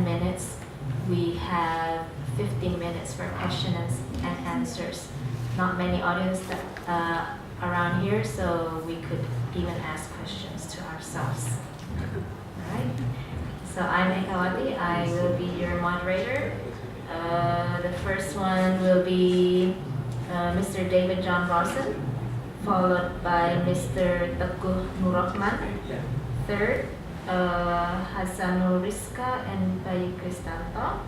10 minutes. We have 15 minutes for questions and answers. Not many audience around here, so we could even ask questions to ourselves. Alright, so I'm Ekawati, I will be your moderator. The first one will be Mr. David John Rawson, followed by Mr. Teguh Nurrahman. Third, Hasanul Rizka and Bayu Kristanto.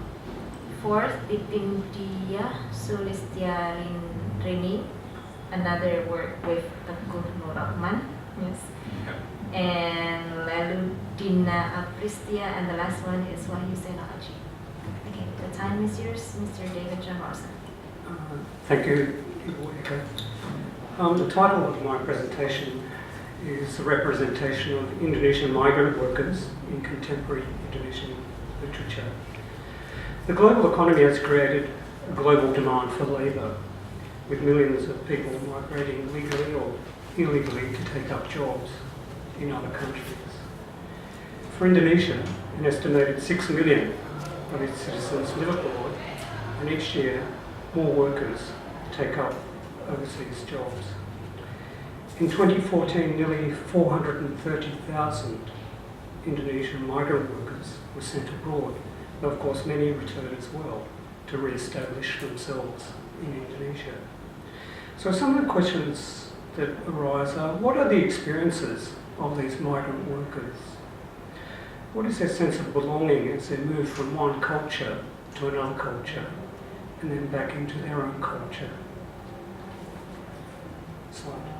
Fourth, Titin Dia Sulistiarini, another work with Teguh Nurrahman. Yes. And lalu Dina Apristia, and the last one is Wahyu Senaji. Okay, the time is yours, Mr. David John Rawson. Thank you, Eka. The title of my presentation is the representation of Indonesian migrant workers in contemporary Indonesian literature. The global economy has created a global demand for labour, with millions of people migrating legally or illegally to take up jobs in other countries. For Indonesia, an estimated 6 million of its citizens live abroad, and each year more workers take up overseas jobs. In 2014, nearly 430,000 Indonesian migrant workers were sent abroad, but of course many returned as well to re-establish themselves in Indonesia. So some of the questions that arise are, what are the experiences of these migrant workers? What is their sense of belonging as they move from one culture to another culture and then back into their own culture? Slide.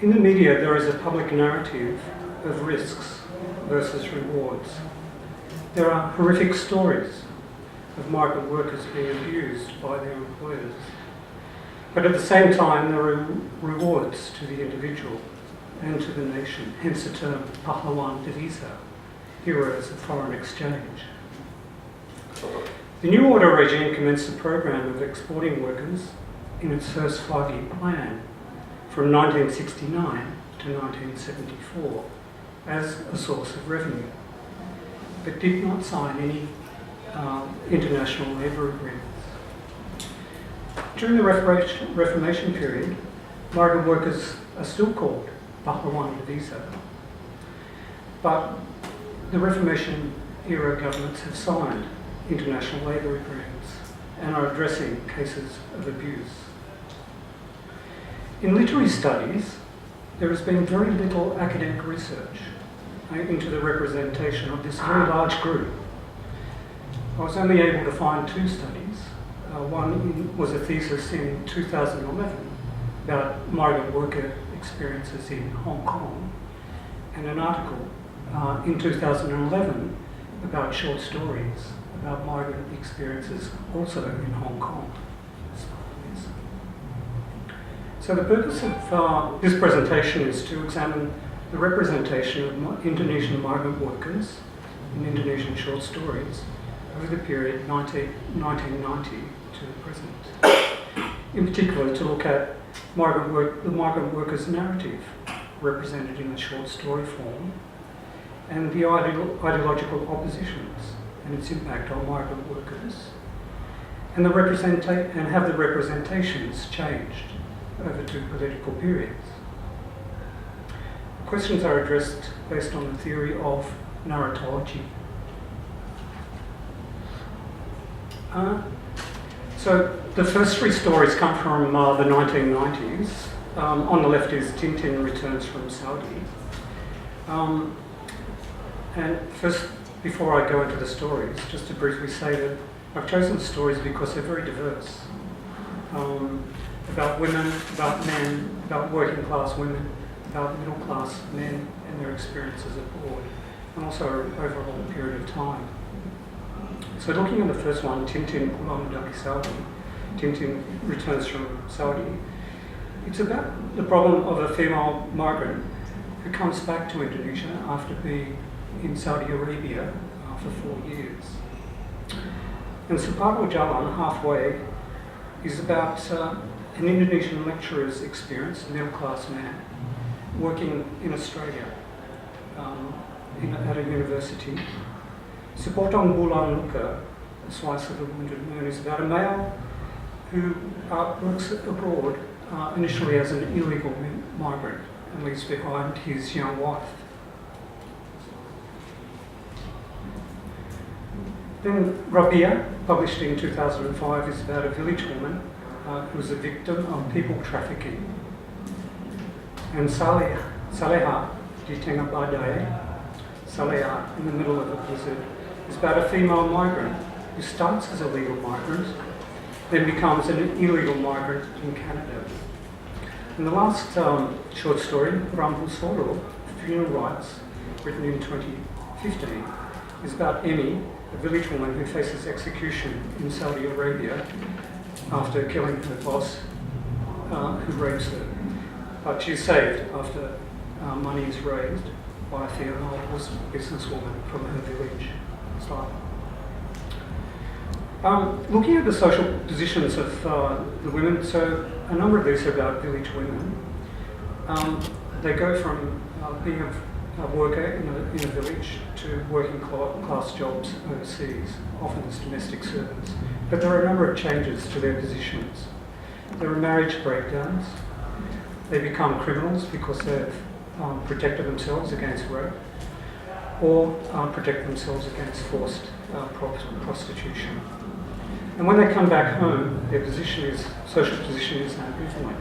In the media, there is a public narrative of risks versus rewards. There are horrific stories of migrant workers being abused by their employers. But at the same time, there are rewards to the individual and to the nation, hence the term pahlawan devisa, heroes of foreign exchange. The New Order regime commenced a program of exporting workers in its first 5-year plan from 1969 to 1974 as a source of revenue, but did not sign any international labour agreements. During the Reformation period, migrant workers are still called pahlawan devisa, but the Reformation era governments have signed international labour agreements and are addressing cases of abuse. In literary studies, there has been very little academic research into the representation of this very large group. I was only able to find 2 studies. One was a thesis in 2011 about migrant worker experiences in Hong Kong, and an article in 2011 about short stories about migrant experiences also in Hong Kong. So the purpose of this presentation is to examine the representation of Indonesian migrant workers in Indonesian short stories over the period 1990 to the present. In particular, to look at the migrant workers' narrative represented in the short story form, and the ideological oppositions and its impact on migrant workers, and have the representations changed over 2 political periods. The questions are addressed based on the theory of narratology. So the first 3 stories come from the 1990s. On the left is Tintin Returns from Saudi. And first, before I go into the stories, just to briefly say that I've chosen the stories because they're very diverse. About women, about men, about working class women, about middle class men and their experiences abroad, and also over a long period of time. So looking at the first one, Tintin Pulang dari Saudi, Tintin Returns from Saudi, it's about the problem of a female migrant who comes back to Indonesia after being in Saudi Arabia for 4 years. And Separuh Jalan, halfway, is about an Indonesian lecturer's experience, a middle-class man, working in Australia at a university, Sepotong Bulan Luka, a slice of the wounded moon, is about a male who works abroad initially as an illegal migrant and leaves behind his young wife. Then Rabia, published in 2005, is about a village woman who was a victim of people trafficking. And Saleha Jitenga Badai, Saleha, in the middle of a blizzard, is about a female migrant who starts as a legal migrant, then becomes an illegal migrant in Canada. And the last short story, Rambu Soro, Funeral Rights, written in 2015, is about Emmy, a village woman who faces execution in Saudi Arabia after killing her boss, who rapes her. But she's saved after money is raised by a female businesswoman from her village. Looking at the social positions of the women, so a number of these are about village women. They go from being a worker in a village to working class jobs overseas, often as domestic servants. But there are a number of changes to their positions. There are marriage breakdowns. They become criminals because they've protected themselves against rape, or protect themselves against forced prostitution. And when they come back home, their social position is ambivalent.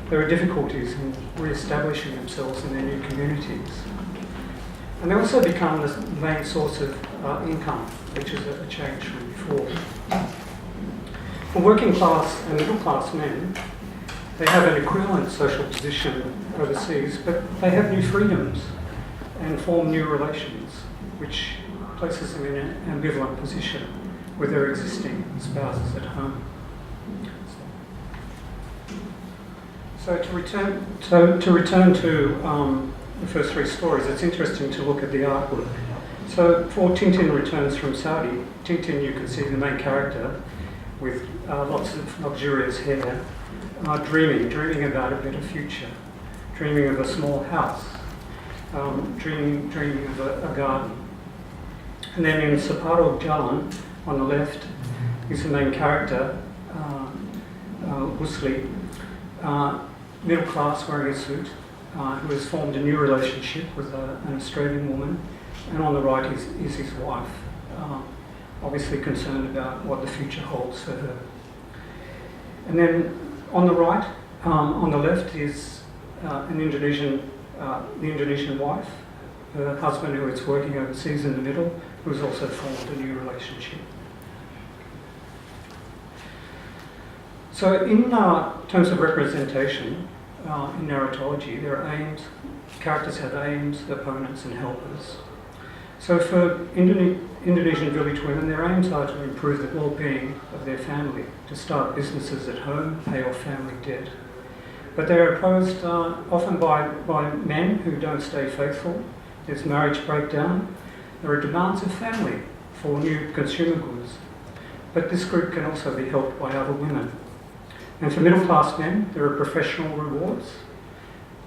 There are difficulties in re-establishing themselves in their new communities. And they also become the main source of income, which is a change from before. For working class and middle class men, they have an equivalent social position overseas, but they have new freedoms and form new relations, which places them in an ambivalent position with their existing spouses at home. So to return to the first three stories, it's interesting to look at the artwork. So for Tintin Returns from Saudi, Tintin, you can see the main character with lots of luxurious hair, dreaming about a better future, dreaming of a small house, dreaming of a garden. And then in Separo Jalan, on the left, is the main character, Husli, middle class, wearing a suit, who has formed a new relationship with an Australian woman, and on the right is his wife, obviously concerned about what the future holds for her. And then on the right, on the left, is the Indonesian wife, her husband who is working overseas in the middle, who has also formed a new relationship. So in terms of representation, in narratology, there are aims, characters have aims, opponents and helpers. So for Indonesian village women, their aims are to improve the well-being of their family, to start businesses at home, pay off family debt. But they're opposed often by men who don't stay faithful. There's marriage breakdown. There are demands of family for new consumer goods. But this group can also be helped by other women. And for middle class men, there are professional rewards,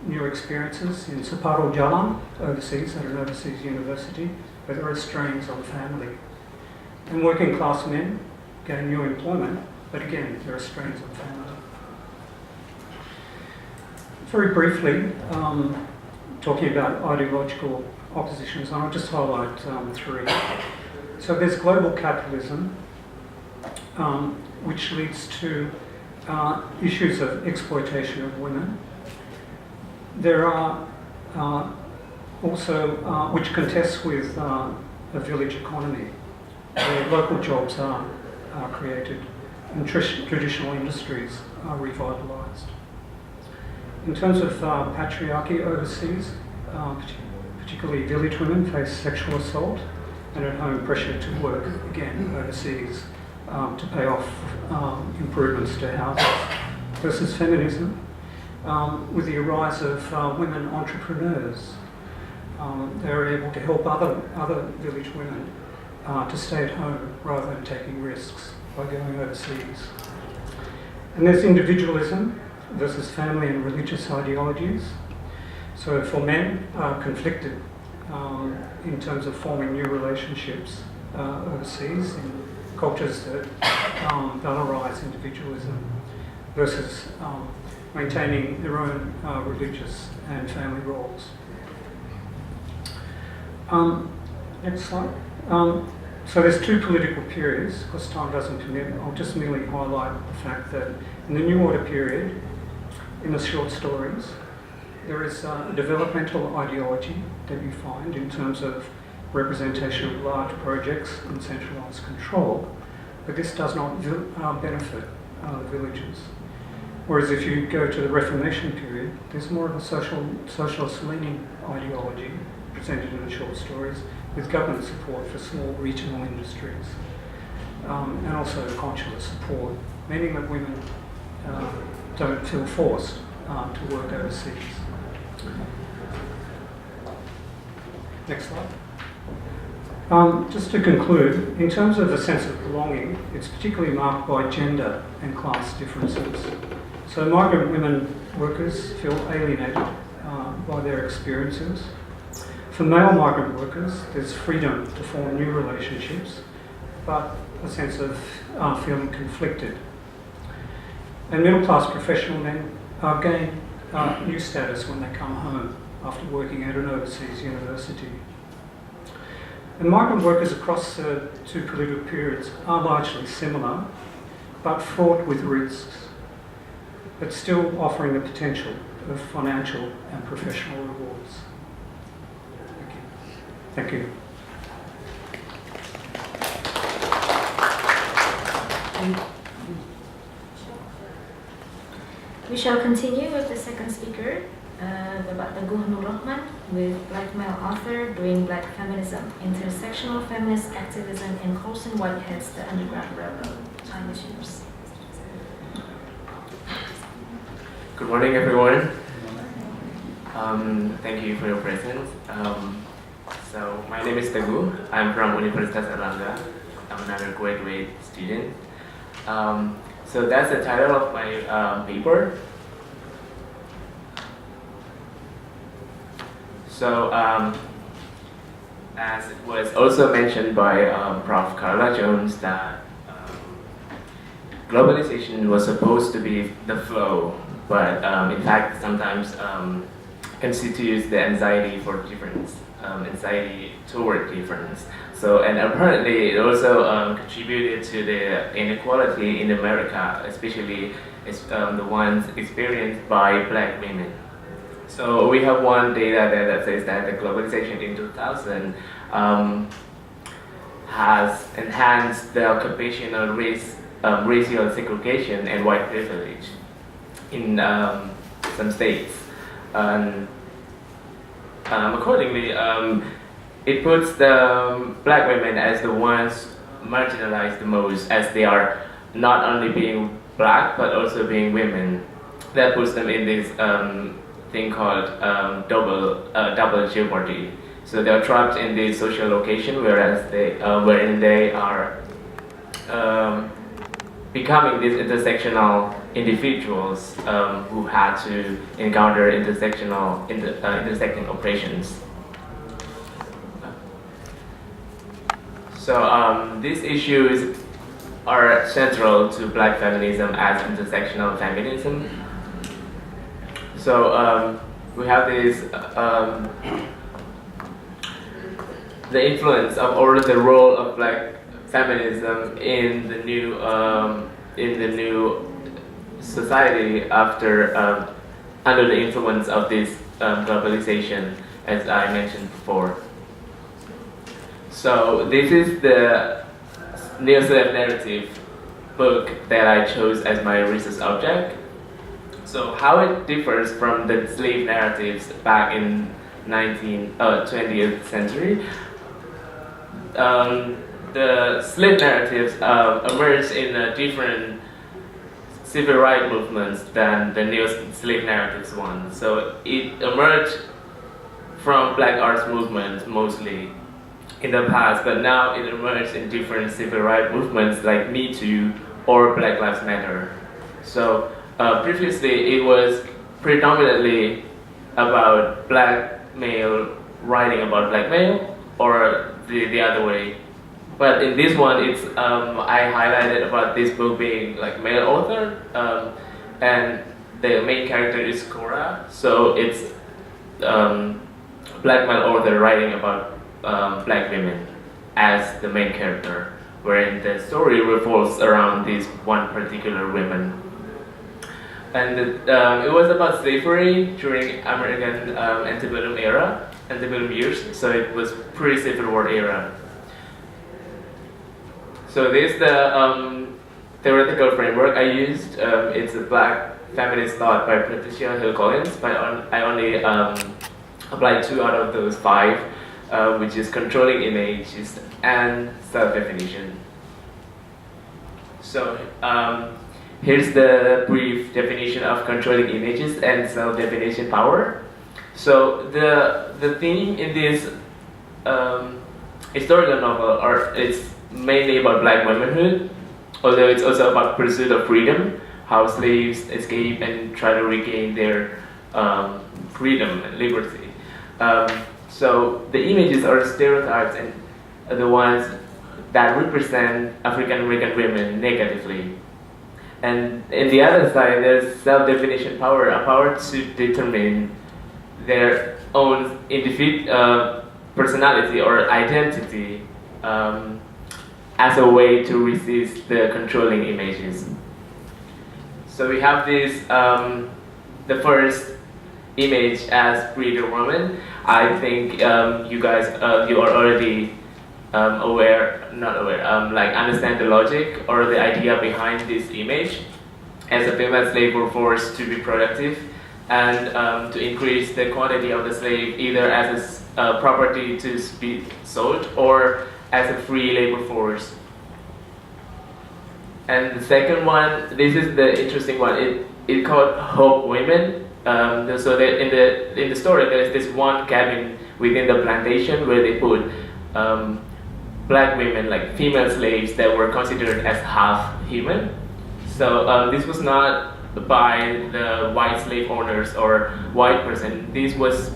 new experiences in Separo Jalan, overseas, at an overseas university, where there are strains on family. And working class men gain new employment, but again, there are strains on family. Very briefly, talking about ideological oppositions, and I'll just highlight three. So there's global capitalism, which leads to issues of exploitation of women. There are also, which contests with a village economy, where local jobs are created and traditional industries are revitalised. In terms of patriarchy overseas, particularly village women face sexual assault, and at home pressure to work again overseas to pay off improvements to houses. Versus feminism, with the rise of women entrepreneurs, they're able to help other village women to stay at home rather than taking risks by going overseas. And there's individualism versus family and religious ideologies. So for men, conflicted in terms of forming new relationships overseas in cultures that valorize individualism versus maintaining their own religious and family roles. Next slide. So there's two political periods. Because time doesn't permit, I'll just merely highlight the fact that in the New Order period, in the short stories, there is a developmental ideology that you find in terms of representation of large projects and centralised control, but this does not benefit the villages. Whereas if you go to the Reformation period, there's more of a socialist leaning ideology presented in the short stories, with government support for small regional industries, and also consular support, meaning that women don't feel forced to work overseas. Next slide. Just to conclude, in terms of the sense of belonging, it's particularly marked by gender and class differences. So migrant women workers feel alienated by their experiences. For male migrant workers, there's freedom to form new relationships, but a sense of feeling conflicted. And middle-class professional men gain new status when they come home after working at an overseas university. And migrant workers across the two political periods are largely similar, but fraught with risks, but still offering the potential of financial and professional rewards. Thank you. We shall continue with the second speaker, Bapak Teguh Nur Rahman, with Black male author doing Black feminism, intersectional feminist activism in Colson Whitehead's The Underground Railroad. Time is yours. Good morning, everyone. Thank you for your presence. So my name is Teguh. I'm from Universitas Erlangga. I'm another graduate student. So that's the title of my paper. So as it was also mentioned by Prof. Carla Jones, that globalization was supposed to be the flow, but in fact sometimes constitutes the anxiety for difference, anxiety toward difference. So, and apparently it also contributed to the inequality in America, especially the ones experienced by Black women. So we have one data there that says that the globalization in 2000 has enhanced the occupational racial segregation and white privilege in some states. Accordingly, it puts the Black women as the ones marginalized the most, as they are not only being Black but also being women. That puts them in this thing called double jeopardy. So they are trapped in this social location, whereas wherein they are becoming these intersectional individuals who had to encounter intersecting oppressions. So these issues are central to Black feminism as intersectional feminism. So we have this the influence of, or the role of Black feminism in the new society after under the influence of this globalization, as I mentioned before. So this is the neo-slave narrative book that I chose as my research object. So how it differs from the slave narratives back in 20th century. The slave narratives emerged in different civil rights movements than the neo-slave narratives one. So it emerged from Black arts movement mostly in the past, but now it emerged in different civil rights movements like Me Too or Black Lives Matter. So previously it was predominantly about Black male writing about Black male, or the other way, But in this one, it's I highlighted about this book being like male author, and the main character is Cora. So it's black male author writing about black women as the main character, wherein the story revolves around this one particular woman. And it was about slavery during American antebellum era, antebellum years. So it was pre-Civil War era. So this is the theoretical framework I used. It's a black feminist thought by Patricia Hill Collins, but I only applied 2 out of those 5, which is controlling images and self-definition. So here's the brief definition of controlling images and self-definition power. So the theme in this historical novel it's mainly about black womanhood, although it's also about pursuit of freedom, how slaves escape and try to regain their freedom and liberty. So the images are stereotypes and the ones that represent African American women negatively. And in the other side, there's self-definition power, a power to determine their own personality or identity as a way to resist the controlling images. So we have this, the first image as breeder woman. I think you guys, you are already like understand the logic or the idea behind this image. As a female slave were forced to be productive and to increase the quantity of the slave either as a property to be sold or as a free labor force. And the second one, this is the interesting one. It called Hope Women. So that in the story, there is this one cabin within the plantation where they put black women, like female slaves that were considered as half human. So this was not by the white slave owners or white person. This was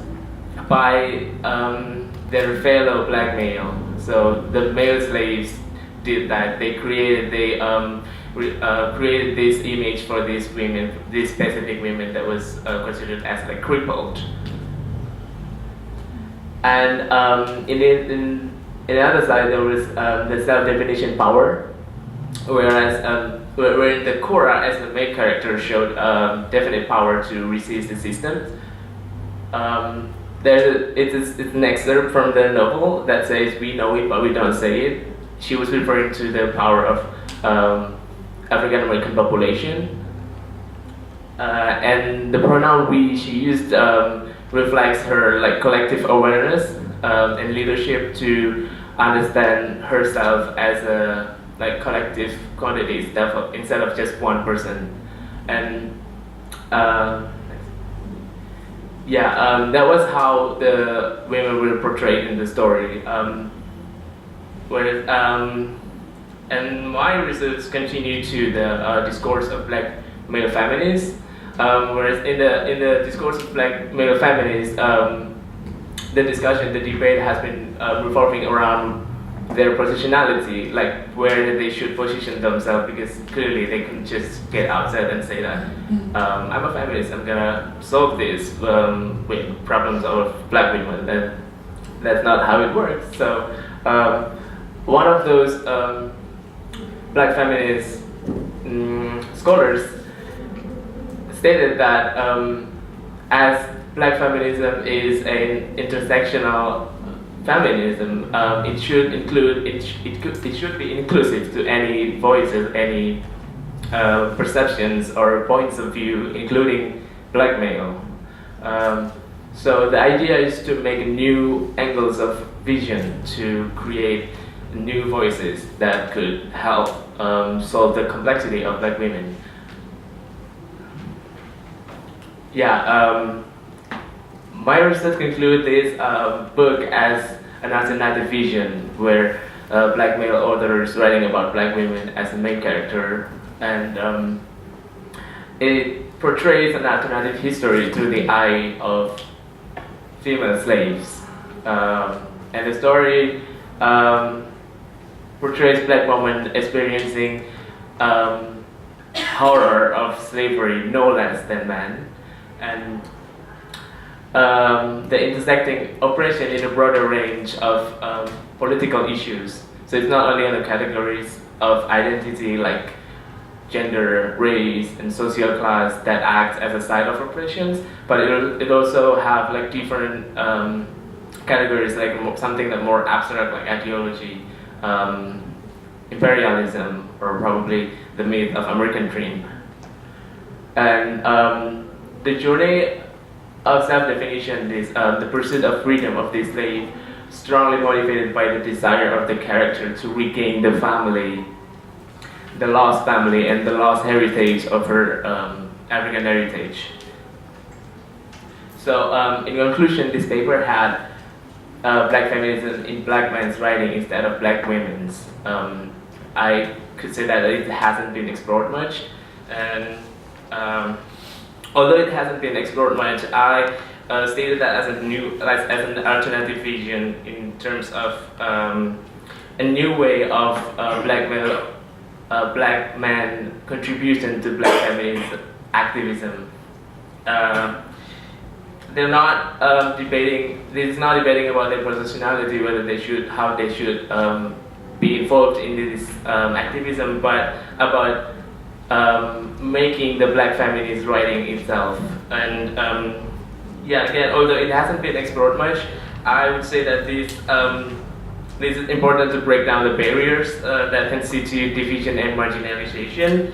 by their fellow black male. So the male slaves did that. They created created this image for these women, these specific women that was considered as like crippled. And in the other side there was the self-definition power, whereas where the Cora as the main character showed definite power to resist the system. It's an excerpt from the novel that says, "We know it, but we don't say it." She was referring to the power of African American population, and the pronoun "we" she used reflects her like collective awareness and leadership to understand herself as a like collective quantities instead of just one person. And that was how the women were portrayed in the story. And my research continued to the discourse of black male feminists. Whereas in the discourse of black male feminists, the discussion, the debate has been revolving around their positionality, like where they should position themselves, because clearly they couldn't just get outside and say that I'm a feminist, I'm gonna solve this with problems of black women. And that's not how it works. So one of those black feminist scholars stated that as black feminism is an intersectional feminism, it should be inclusive to any voices, any perceptions or points of view, including black male. So the idea is to make new angles of vision to create new voices that could help solve the complexity of black women. My research concludes this book as an alternative vision where black male authors writing about black women as the main character, and it portrays an alternative history through the eye of female slaves. And the story portrays black women experiencing horror of slavery no less than men, and the intersecting oppression in a broader range of political issues. So it's not only on the categories of identity like gender, race, and social class that acts as a side of oppressions, but it also have like different categories, like something that more abstract, like ideology, imperialism, or probably the myth of American dream. And the journey of self-definition is the pursuit of freedom of the slave, strongly motivated by the desire of the character to regain the family, the lost family, and the lost heritage of her African heritage. So in conclusion, this paper had black feminism in black men's writing instead of black women's. I could say that it hasn't been explored much, and although it hasn't been explored much, I stated that as an alternative vision in terms of a new way of black man contribution to black feminist activism. They're not debating. This is not debating about their positionality, how they should be involved in this activism, but about making the black feminist writing itself. And again, although it hasn't been explored much, I would say that this is important to break down the barriers that constitute division and marginalization,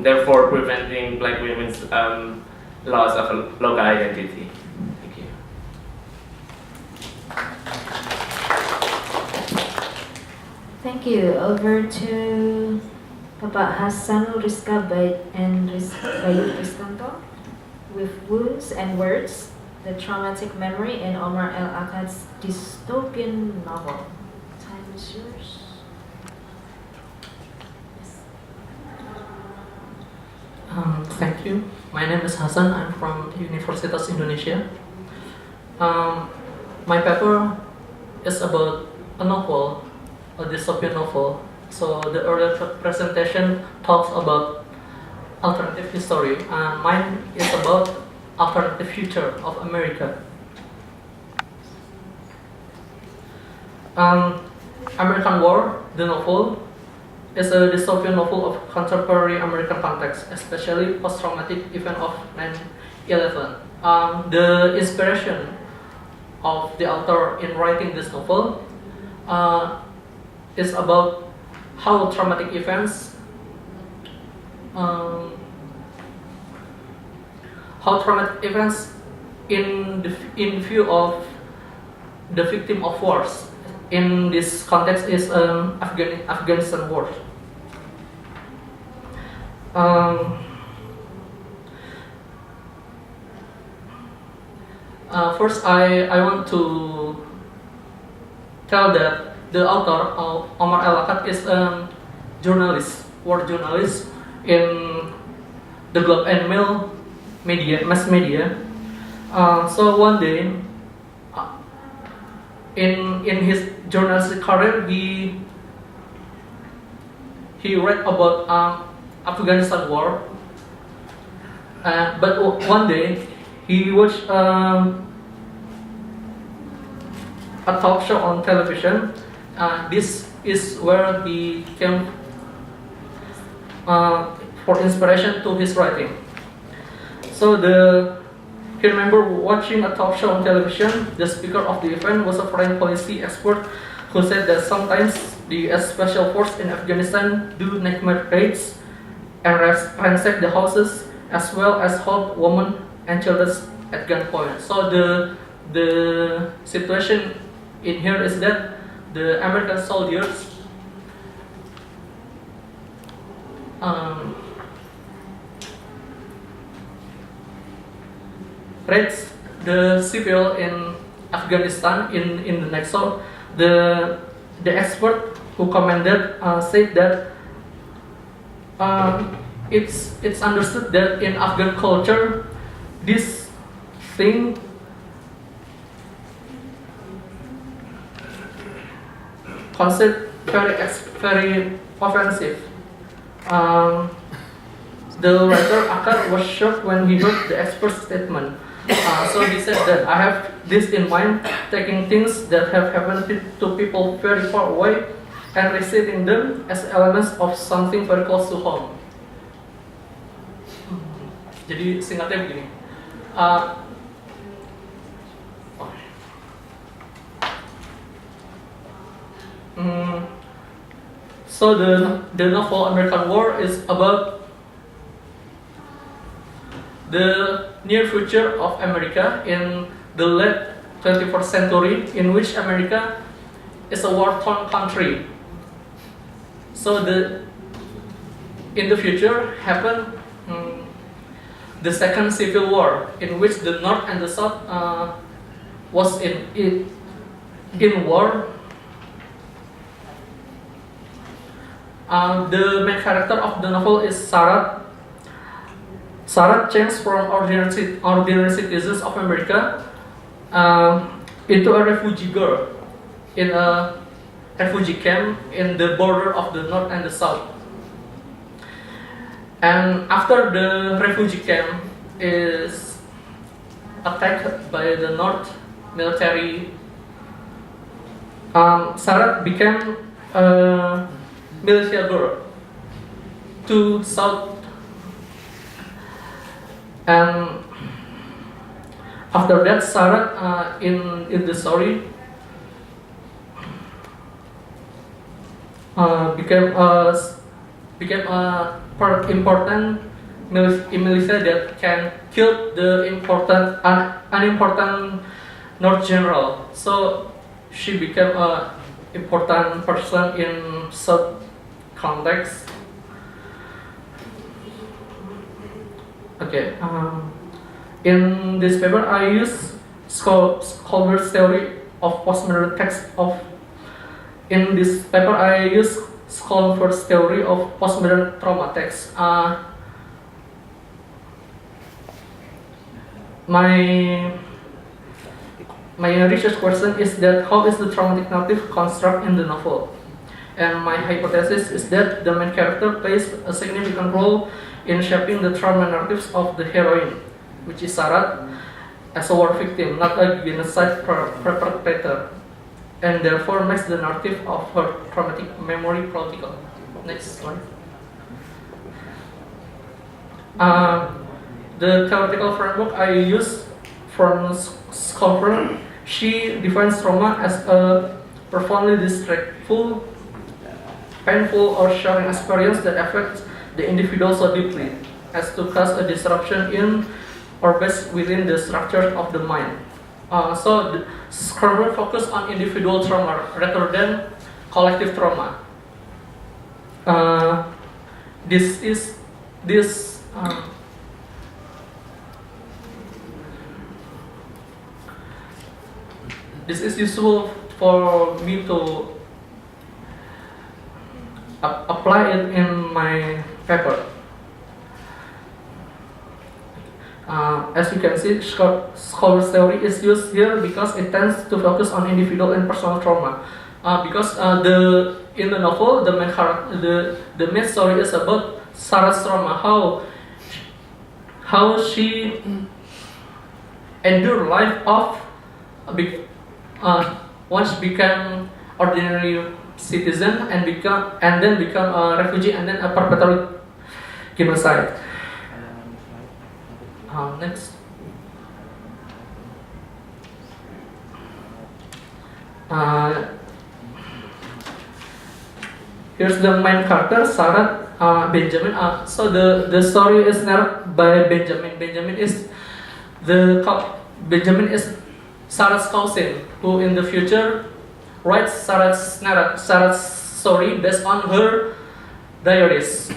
therefore preventing black women's loss of a local identity. Thank you. Thank you. Over to Bapak Hasanul Rizka and Bayu Riskanto with Wounds and Words, the Traumatic Memory in Omar El-Akkad's dystopian novel. Time is yours. Thank you. My name is Hasan. I'm from Universitas Indonesia. My paper is about a novel, a dystopian novel. So the earlier presentation talks about alternative history, and mine is about alternative future of America. American War, the novel, is a dystopian novel of contemporary American context, especially post-traumatic event of 9/11. The inspiration of the author in writing this novel is about how traumatic events in view of the victim of wars in this context is Afghanistan war. First, I want to tell that the author, Omar El-Akkad, is a journalist, war journalist in the Globe and Mail mass media. So one day, in his journalistic career, he read about Afghanistan war. But one day, he watched a talk show on television. This is where he came for inspiration to his writing. So he remember watching a talk show on television. The speaker of the event was a foreign policy expert who said that sometimes the US Special Force in Afghanistan do nightmare raids and ransack the houses, as well as hold women and children at gunpoint. So the situation in here is that the American soldiers raids the civil in Afghanistan in the next zone. The expert who commented said that it's understood that in Afghan culture this thing concept very offensive. The writer Akar was shocked when he heard the expert's statement. So he said that I have this in mind, taking things that have happened to people very far away and reciting them as elements of something very close to home. Jadi singkatnya begini. So the novel American War is about the near future of America in the late 21st century, in which America is a war-torn country. So in the future happened the Second Civil War, in which the North and the South was in war. The main character of the novel is Sarat. Sarat changed from ordinary citizens of America into a refugee girl in a refugee camp in the border of the North and the South. And after the refugee camp is attacked by the North military, Sarat became a militia girl to South. And after that, Sarat in the story became a important militia that can kill the unimportant North general. So she became a important person in South context. Okay. In this paper, I use Scholar's theory of postmodern text of. In this paper, I use Scholar's theory of postmodern trauma text. My research question is that how is the traumatic narrative construct in the novel? And my hypothesis is that the main character plays a significant role in shaping the trauma narratives of the heroine, which is Sarat, as a war victim, not a genocide perpetrator, and therefore makes the narrative of her traumatic memory political. Next slide. The theoretical framework I use from Scholar, she defines trauma as a profoundly distressful, painful, or shocking experience that affects the individual so deeply as to cause a disruption in or based within the structure of the mind. So the Scholar focus on individual trauma rather than collective trauma. This is useful for me to apply it in my paper. As you can see, Scholar's theory is used here because it tends to focus on individual and personal trauma. Because in the novel, the main story is about Sarah's trauma, how she endured life of once became ordinary citizen and then become a refugee and then a perpetrator genocide. Next. Here's the main character, Sarah Benjamin. So the story is narrated by Benjamin. Benjamin is Sarah's cousin, who in the future writes Sarah's story based on her diaries.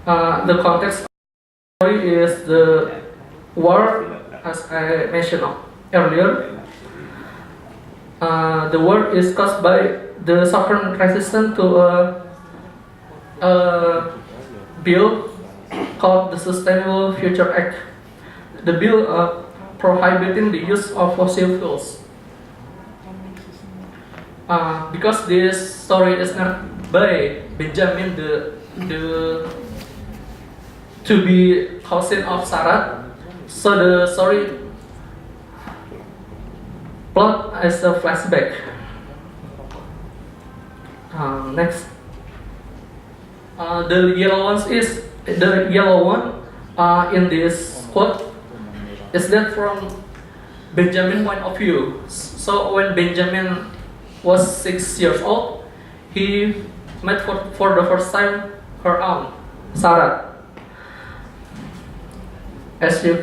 The context of the story is the war, as I mentioned earlier. The war is caused by the Southern resistance to a bill called the Sustainable Future Act. The bill prohibiting the use of fossil fuels. because this story is not by Benjamin, the to be cousin of Sarah, so the story plot as a flashback. Next, the yellow one in this quote is that from Benjamin's point of view. So when Benjamin was 6 years old, he met for the first time her aunt, Sarah. As you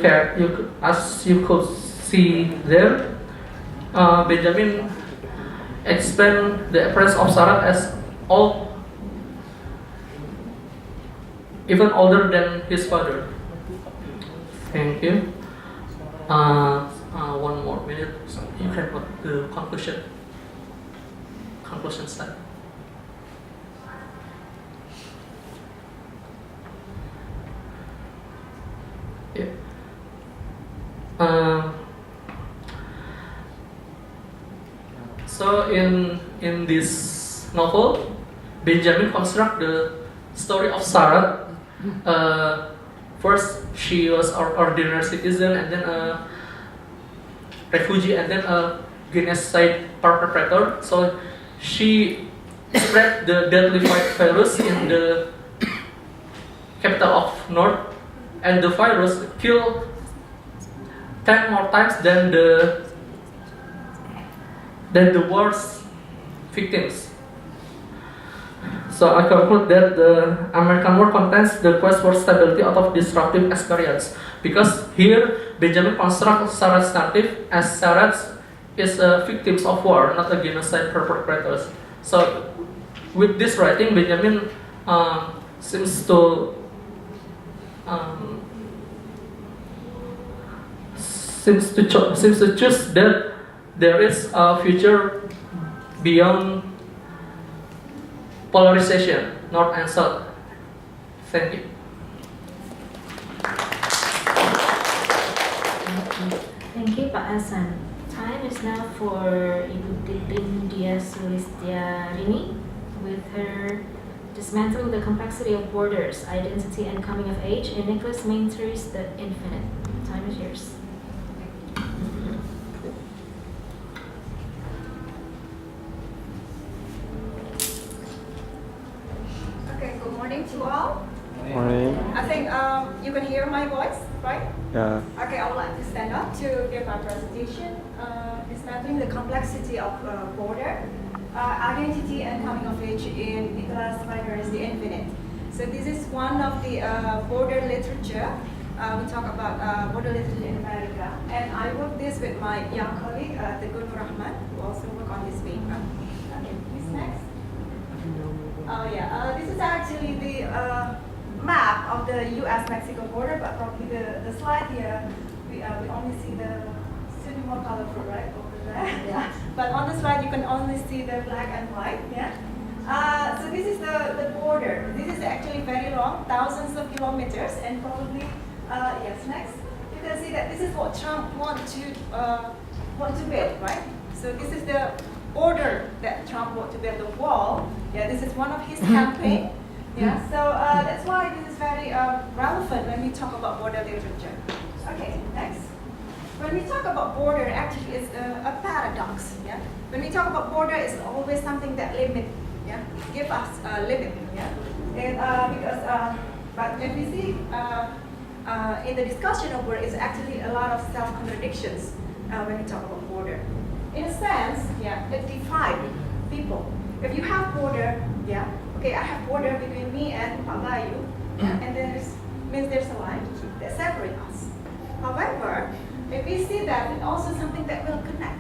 could see there, Benjamin explained the appearance of Sarah as old, even older than his father. Thank you. One more minute. So you can put the conclusion slide. Yeah. So in this novel, Benjamin construct the story of Sarah. First, she was an ordinary citizen, and then a refugee, and then a genocide perpetrator. So she spread the deadly virus in the capital of North, and the virus killed 10 more times than the war's victims. So I conclude that the American war contains the quest for stability out of disruptive experience, because here Benjamin constructs Sarah's narrative as Sarah is a victims of war, not a genocide perpetrators. So with this writing, Benjamin seems to choose that there is a future beyond polarization, north and south. Thank you. Thank you, Pak Hasan. Time is now for Ibu Titin Dia Sulistiarini with her Dismantling the Complexity of Borders, Identity and Coming of Age in Nicholas Mainter's The Infinite. Time is yours. Okay, good morning to all. Morning. I think you can hear my voice, right? Yeah. Okay, I would like to stand up to give my presentation, Dismantling the Complexity of Border, Identity and Coming of Age in Nicholas Mainter's The Infinite. So this is one of the border literature. We talk about border literature in America, and I work this with my young colleague, Tegun Rahman, who also work on this paper. Okay, please next. Oh yeah, this is actually the map of the U.S.-Mexico border, but probably the slide here, we only see the, should be more colorful, right, over there. Yeah. But on the slide, you can only see the black and white. Yeah. So this is the border. This is actually very long, thousands of kilometers, and probably yes. Next, you can see that this is what Trump want to build, right? So this is the border that Trump want to build, the wall. Yeah, this is one of his campaign. Yeah, so that's why this is very relevant when we talk about border literature. Okay, next. When we talk about border, actually it's a paradox. Yeah, when we talk about border, it's always something that limit. Yeah, give us a limit. Yeah, and because but if we see in the discussion of border, it's actually a lot of self-contradictions when we talk about border. In a sense, yeah, it divides people. If you have border, yeah, okay, I have border between me and Pak Bayu, yeah, and then means there's a line that separates us. However, if we see that, it's also something that will connect,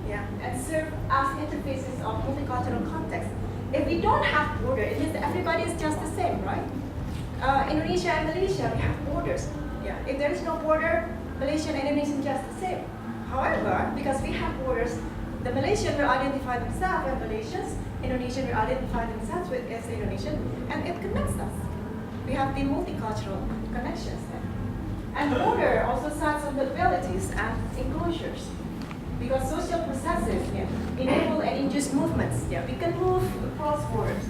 yeah, and serve as interfaces of multicultural context. If we don't have border, it means that everybody is just the same, right? Indonesia and Malaysia, we have borders. Yeah, if there is no border, Malaysia and Indonesia are just the same. However, because we have borders, the Malaysian will identify themselves as Malaysians, Indonesian will identify themselves as Indonesian, and it connects us. We have the multicultural connections there. And border also sets up abilities and enclosures. because social processes enable and induce movements. We can move across borders.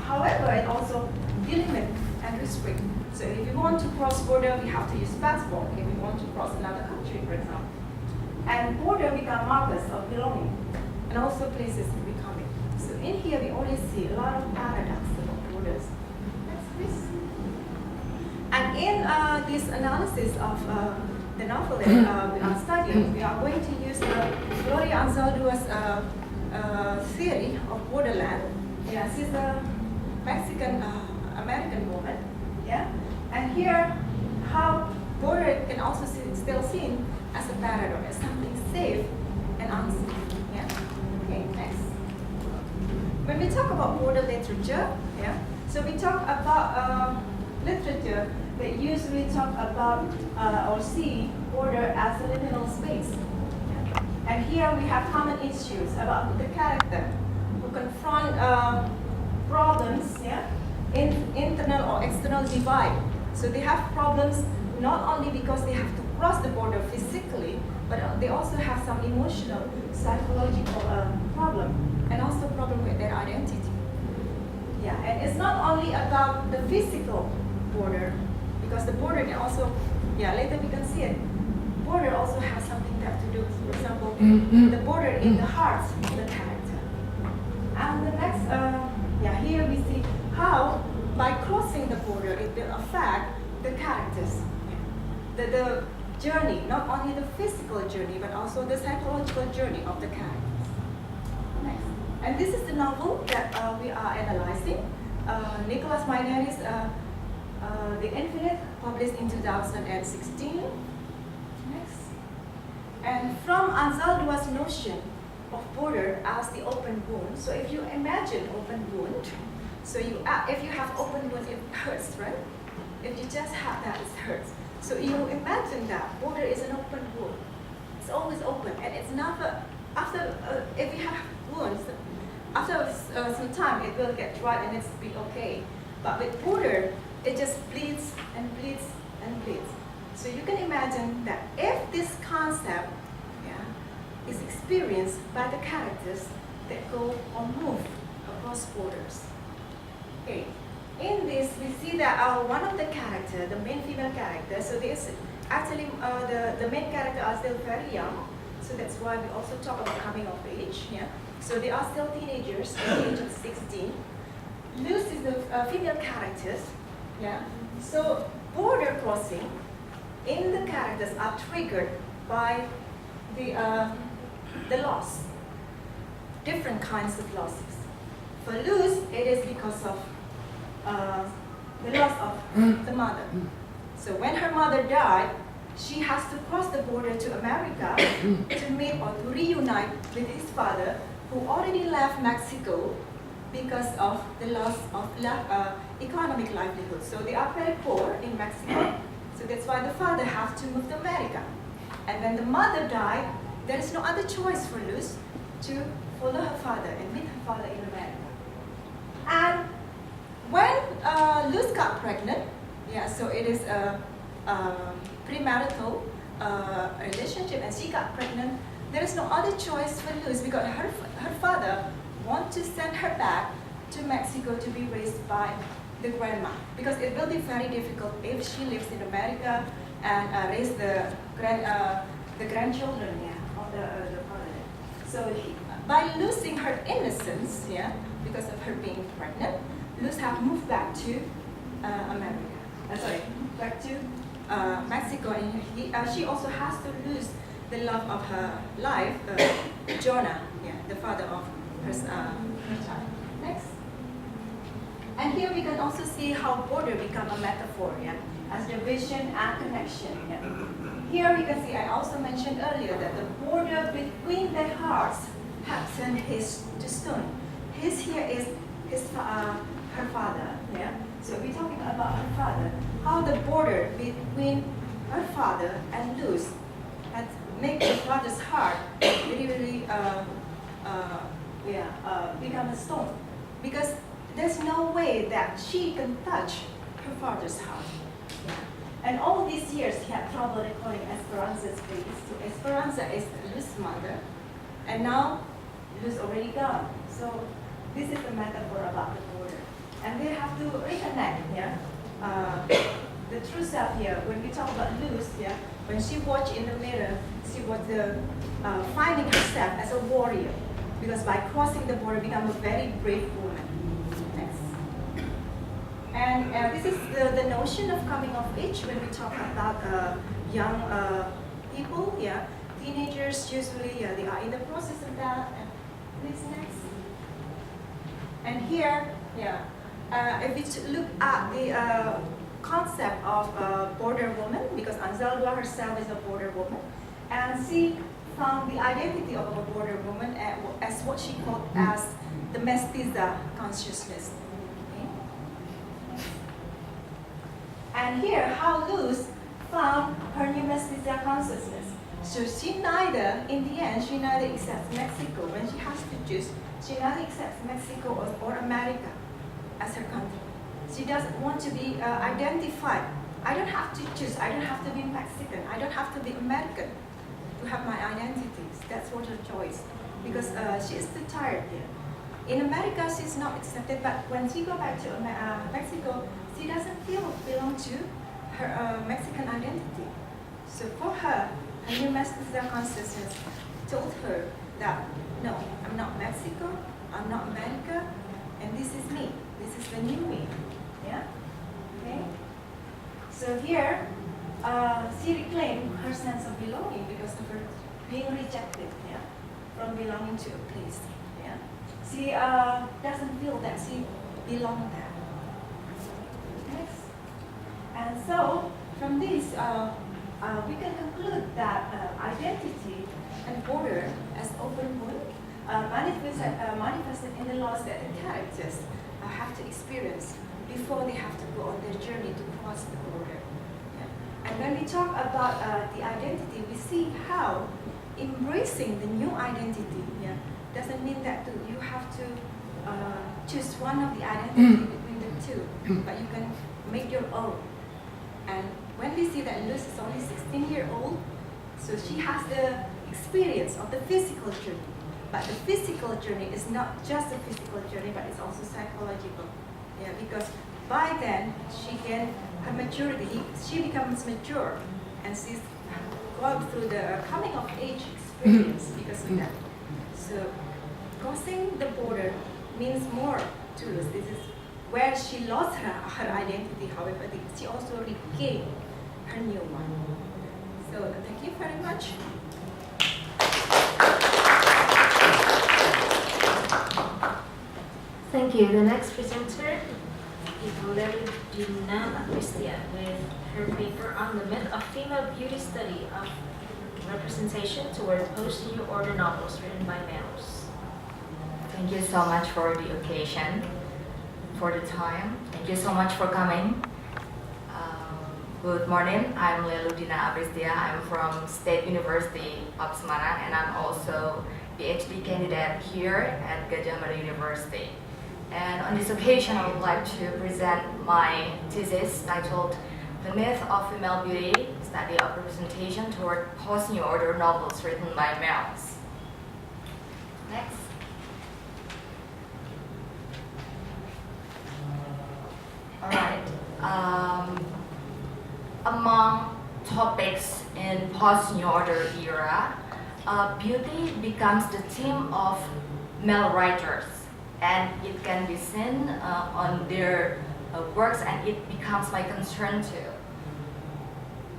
However, it also delimit and restrict. So if you want to cross border, we have to use passport if we want to cross another country, for example. And border become markers of belonging and also places of becoming. So in here, we always see a lot of paradox about borders. Next, please. And in this analysis of the novel that we are studying, we are going to use Gloria Anzaldua's theory of borderland. She's a Mexican-American woman. And here, how border can also still seen as a paradox, as something safe and unsafe. Okay, next. When we talk about border literature, so we talk about literature that usually talk about or see border as a liminal space. And here we have common issues about the character who confront problems, in internal or external divide. So they have problems not only because they have to cross the border physically, but they also have some emotional, psychological problem, and also problem with their identity. And it's not only about the physical border, because the border can also, later we can see it. Border also has something that to do, for example, the border in the hearts of the character. And the next, here we see how by crossing the border it will affect the characters. The journey, not only the physical journey, but also the psychological journey of the characters. Next. And this is the novel that we are analyzing. Nicholas Maineri's The Infinite, published in 2016. Next. And from Anzaldua's notion of border as the open wound. So if you imagine open wound, so if you have open wound, it hurts, right? If you just have that, it hurts. So you imagine that border is an open wound. It's always open, and it's never, after, if you have wounds, after some time it will get dry and it's be okay. But with border, it just bleeds and bleeds and bleeds. So you can imagine that if this concept is experienced by the characters that go or move across borders. Okay. In this, we see that one of the characters, the main female character, so this actually the main character are still very young, so that's why we also talk about coming of age. So they are still teenagers at the age of 16. Luz is the female characters. So border crossing in the characters are triggered by the loss, different kinds of losses. For Luz, it is because of the loss of the mother. So when her mother died, she has to cross the border to America to meet or to reunite with his father, who already left Mexico because of the loss of economic livelihood. So they are very poor in Mexico. So that's why the father has to move to America. And when the mother died, there is no other choice for Luz to follow her father and meet her father in America. And when Luz got pregnant, so it is a premarital relationship, and she got pregnant, there is no other choice for Luz because her father wants to send her back to Mexico to be raised by the grandma, because it will be very difficult if she lives in America and raise the grandchildren of the father. So by losing her innocence, because of her being pregnant, Luz have moved back to back to Mexico, and she also has to lose the love of her life, Jonah, the father of her child. Next. And here we can also see how border become a metaphor, as division and connection. Here we can see, I also mentioned earlier, that the border between their hearts has turned his to stone. His here is her father. So we're talking about her father. How the border between her father and Luz has made her father's heart really become a stone, because there's no way that she can touch her father's heart. And all these years, he had trouble recalling Esperanza's face. So Esperanza is Luz's mother, and now Luz already gone. So this is the metaphor about the border. And they have to reconnect, yeah? The true self here, when we talk about Luz, yeah, when she watched in the mirror, she was finding herself as a warrior, because by crossing the border, become a very brave woman. Next. And this is the notion of coming of age when we talk about young people, yeah. Teenagers usually, they are in the process of that. And please next. And here, yeah, if we look at the concept of border woman, because Anzaldúa herself is a border woman, and she found the identity of a border woman as what she called as the mestiza consciousness. Okay? And here, how Luz found her new mestiza consciousness. So she neither, in the end, she neither accepts Mexico. When she has to choose, she neither accepts Mexico or America as her country. She doesn't want to be identified. I don't have to choose. I don't have to be Mexican. I don't have to be American to have my identities. That's what her choice. Because she is too tired here. In America, she's not accepted, but when she goes back to Mexico, she doesn't feel belong to her Mexican identity. So for her new mestiza consciousness told her that, no, I'm not Mexico, I'm not America, and this is me. This is the new me. Yeah? Okay? So here, she reclaimed her sense of belonging because of her being rejected, yeah, from belonging to a place. Yeah? She doesn't feel that she belongs there. Next. And so, from this, we can conclude that identity and border as open book manifested in the laws that the characters have to experience before they have to go on their journey to cross the border. Yeah. And when we talk about the identity, we see how embracing the new identity, yeah, doesn't mean that you have to choose one of the identity between the two, but you can make your own. And when we see that Luz is only 16 years old, so she has the experience of the physical journey. But the physical journey is not just a physical journey, but it's also psychological. Yeah, because by then she gained her maturity. She becomes mature, and she's gone through the coming of age experience because of that. So crossing the border means more to Luz. This is where she lost her identity. However, she also regained her new one. So thank you very much. Thank you. The next presenter is Leludina Apristia with her paper on the myth of female beauty study of representation toward post-New Order novels written by males. Thank you so much for the occasion, for the time. Thank you so much for coming. Good morning. I'm Leludina Apristia. I'm from State University of Semarang, and I'm also PhD candidate here at Gadjah Mada University. And on this occasion, I would like to present my thesis titled The Myth of Female Beauty, Study of Representation Toward Post-New Order Novels Written by Males. Next. All right. Among topics in post-New Order era, beauty becomes the theme of male writers, and it can be seen on their works, and it becomes my concern too.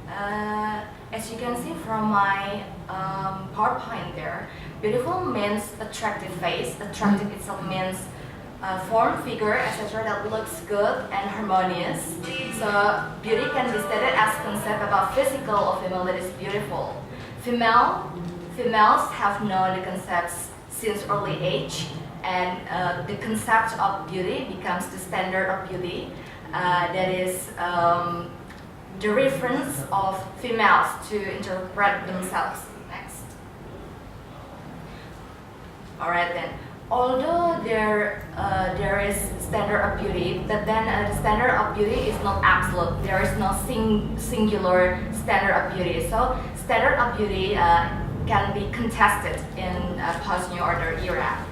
As you can see from my PowerPoint there, beautiful means attractive face. Attractive itself means form, figure, etc. that looks good and harmonious. So beauty can be stated as concept about physical of female that is beautiful. Females have known the concepts since early age, and the concept of beauty becomes the standard of beauty. That is the reference of females to interpret themselves. Next. Alright then. although there is standard of beauty, but then the standard of beauty is not absolute. There is no singular standard of beauty. So standard of beauty can be contested in post-New Order era.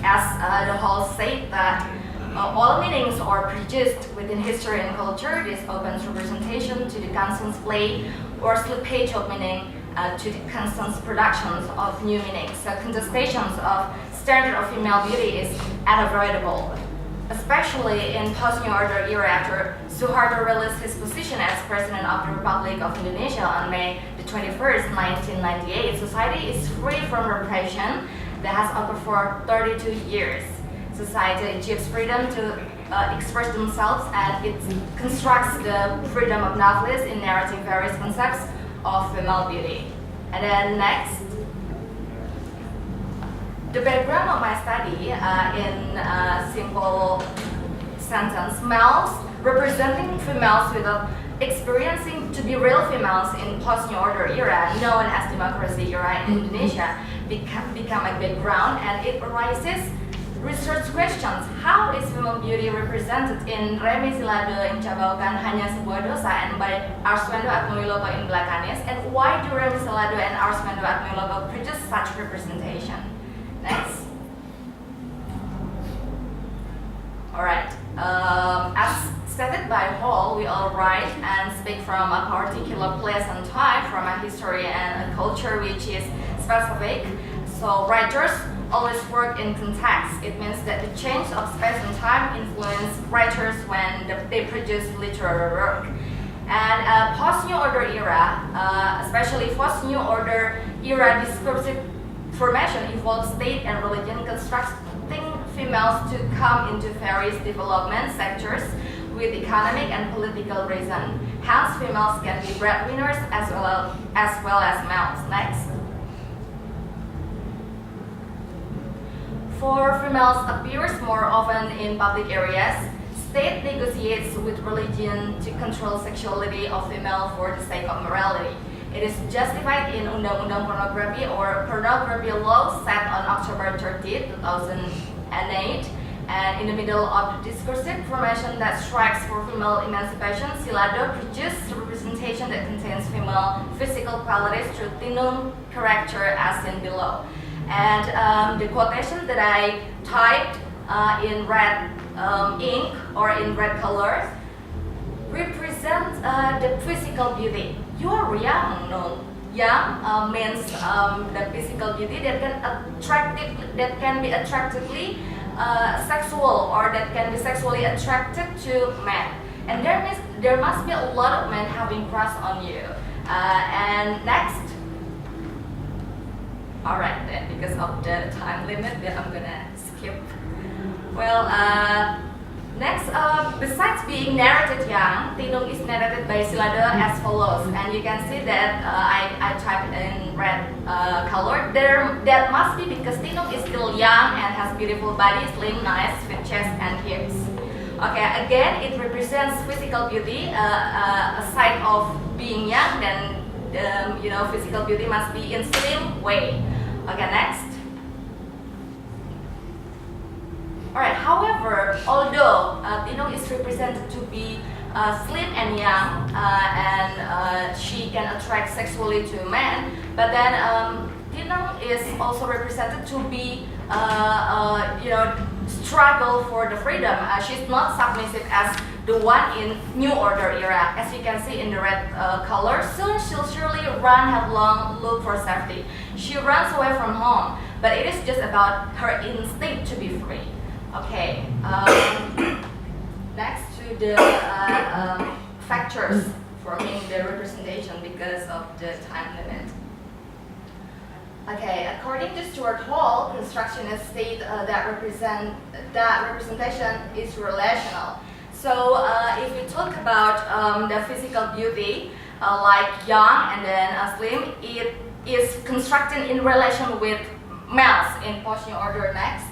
As the hall said that all meanings are produced within history and culture. This opens representation to the constant play or slippage of meaning to the constant productions of new meanings. So contestations of standard of female beauty is unavoidable, especially in post-New Order era after Suharto released his position as President of the Republic of Indonesia on May the 21st, 1998. Society is free from repression that has occurred for 32 years. Society achieves freedom to express themselves, and it constructs the freedom of novelists in narrating various concepts of female beauty. And then next, the background of my study in a simple sentence, males representing females without experiencing to be real females in post-New Order era, known as democracy era in Indonesia, become a background, and it arises research questions. How is female beauty represented in Remi Silado in Cabaukan Hanya Sebuah Dosa and by Arswendo Atmawilogo in Blakanis, and why do Remi Silado and Arswendo Atmawilogo produce such representation? Next. Alright, as stated by Hall, we all write and speak from a particular place and time, from a history and a culture which is specific. So writers always work in context. It means that the change of space and time influence writers when they produce literary work. And post-New Order era, especially post-New Order era discursive formation involves state and religion constructing females to come into various development sectors with economic and political reason. Hence, females can be breadwinners as well as males. Next. For females appears more often in public areas. State negotiates with religion to control sexuality of female for the sake of morality. It is justified in Undang-Undang Pornografi or Pornography Law set on October 30, 2008. And in the middle of the discursive formation that strikes for female emancipation, Silado produced a representation that contains female physical qualities through Tinun character as seen below. And the quotation that I typed in red ink or in red colors represent the physical beauty. You are young, no? Young means the physical beauty that can be attractively sexual, or that can be sexually attracted to men. And there must be a lot of men having crush on you. And next. Alright then, because of the time limit, then I'm gonna skip. Well, next, besides being narrated young, Tinung is narrated by Silado as follows. And you can see that I typed in red color. That must be because Tinung is still young and has beautiful body, slim, nice, fit chest and hips. Okay, again, it represents physical beauty, a side of being young. Then physical beauty must be in slim way. Okay, next. Alright, however, although Tinung is represented to be slim and young, and she can attract sexually to men, but then Tinung is also represented to be, struggle for the freedom. She's not submissive as the one in New Order era. As you can see in the red color, soon she'll surely run headlong, look for safety. She runs away from home, but it is just about her instinct to be free. Okay, next to the factors forming the representation because of the time limit. Okay, according to Stuart Hall, constructionists state that representation is relational. So if we talk about the physical beauty, like young and then slim, it is constructed in relation with males in post-New Order. Next.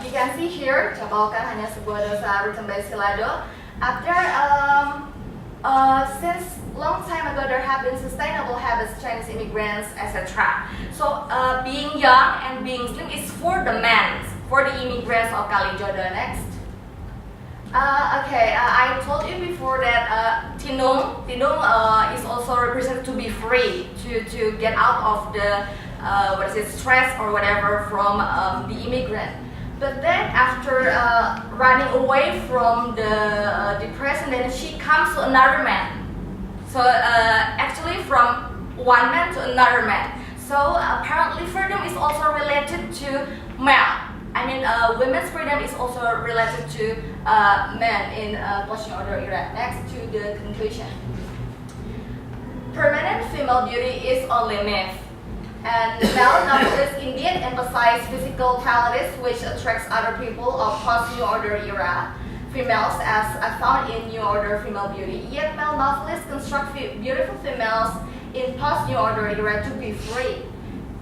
You can see here, Cabalkan Hanya Sebuah Dosa written by Silado. After, since long time ago there have been sustainable habits, Chinese immigrants, etc. So being young and being slim is for the men, for the immigrants of Kalijodo. Next. I told you before that Tinung is also represented to be free, to get out of the stress or whatever from the immigrant. But then after running away from the depression, then she comes to another man. So actually from one man to another man. So apparently freedom is also related to male. I mean, women's freedom is also related to men in post-new order era. Next to the conclusion. Permanent female beauty is only myth. And male novelists indeed emphasize physical qualities which attracts other people of post-new order era females as found in new order female beauty. Yet male novelists construct beautiful females in post-new order era to be free.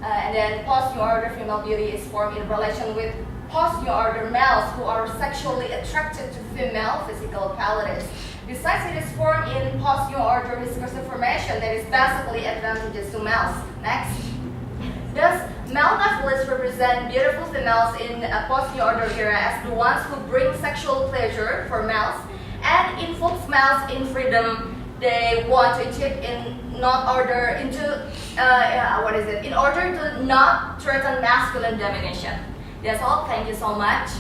And then post-new order female beauty is formed in relation with post-new order males who are sexually attracted to female physical qualities. Besides, it is formed in post-new order discursive formation that is basically advantageous to males. Next. Thus, male novelists represent beautiful females in a post-new order era as the ones who bring sexual pleasure for males and influence males in freedom they want to achieve in order to not threaten masculine domination. That's all. Thank you so much.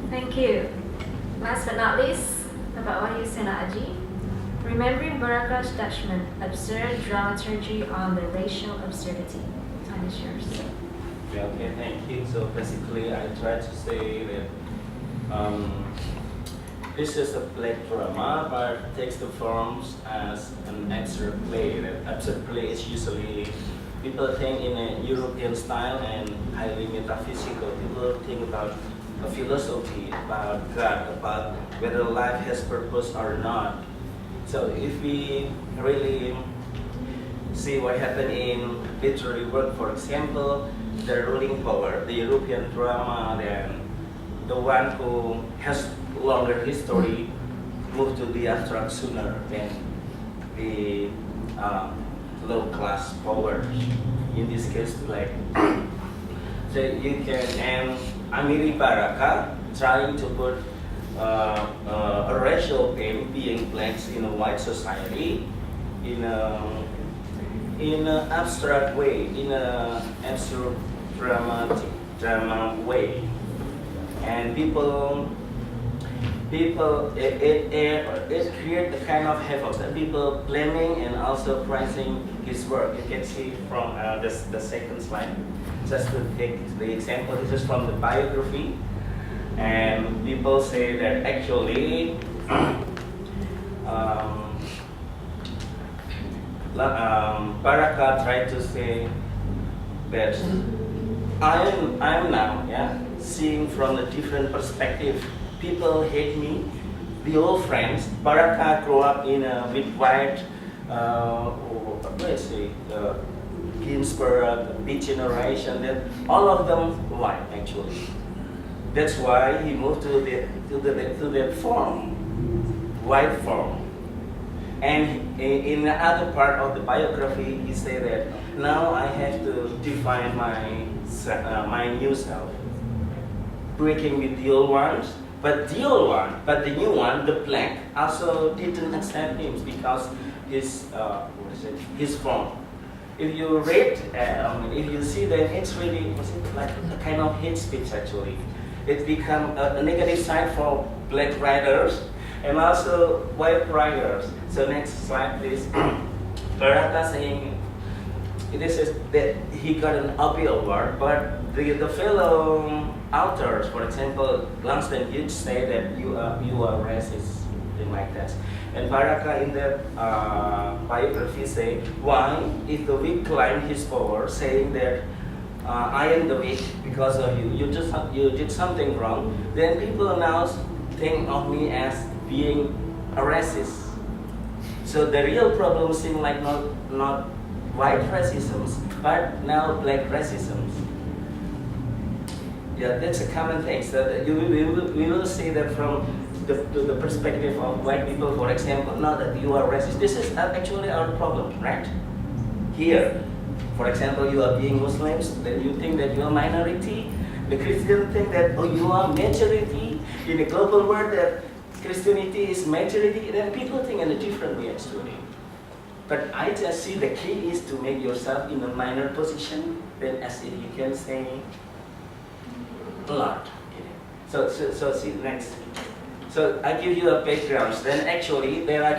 Thank you. Last but not least, about what you said, Aji. Remembering Baraka's judgment, absurd dramaturgy on the racial absurdity. Time is yours. Yeah, okay, thank you. So basically, I try to say that this is a black drama, but takes the forms as an absurd play. That absurd play is usually people think in a European style and highly metaphysical. People think about a philosophy, about God, about whether life has purpose or not. So if we really see what happened in literary work, for example, the ruling power, the European drama, then the one who has longer history moved to the abstract sooner than the low-class power. In this case, like, so you can, and Amiri Baraka trying to put a racial pain being blacks in a white society in an abstract way, in an absurd drama way, and people it creates a kind of havoc that people blaming and also praising his work. You can see from the second slide. Just to take the example, this is from the biography, and people say that actually Baraka tried to say that I'm now seeing from a different perspective. People hate me. The old friends, Baraka grew up in with white, Ginsburg, Beat Generation. That all of them white actually. That's why he moved to that form, white form. And in the other part of the biography, he said that now I have to define my new self, breaking with the old ones. But the new one, the black, also didn't accept him because his form. If you read, if you see, then it's really like a kind of hate speech actually. It become a negative side for black writers and also white writers. So next slide, please. Baraka saying this is that he got an Obie Award, but the fellow authors, for example, Langston Hughes say that you are racist, something like that. And Baraka in the biography say, why if the weak claim his power, saying that I am the weak because of you, you did something wrong, then people now think of me as being a racist. So the real problem seems like not white racism, but now black racism. Yeah, that's a common thing. So we will see that from the perspective of white people, for example, not that you are racist. This is actually our problem, right? Here, for example, you are being Muslims, then you think that you are minority. The Christian think that you are majority. In the global world, that Christianity is majority. Then people think in a different way actually. But I just see the key is to make yourself in a minor position. Then as if you can say a lot. So see next. So I give you a background. Then actually there are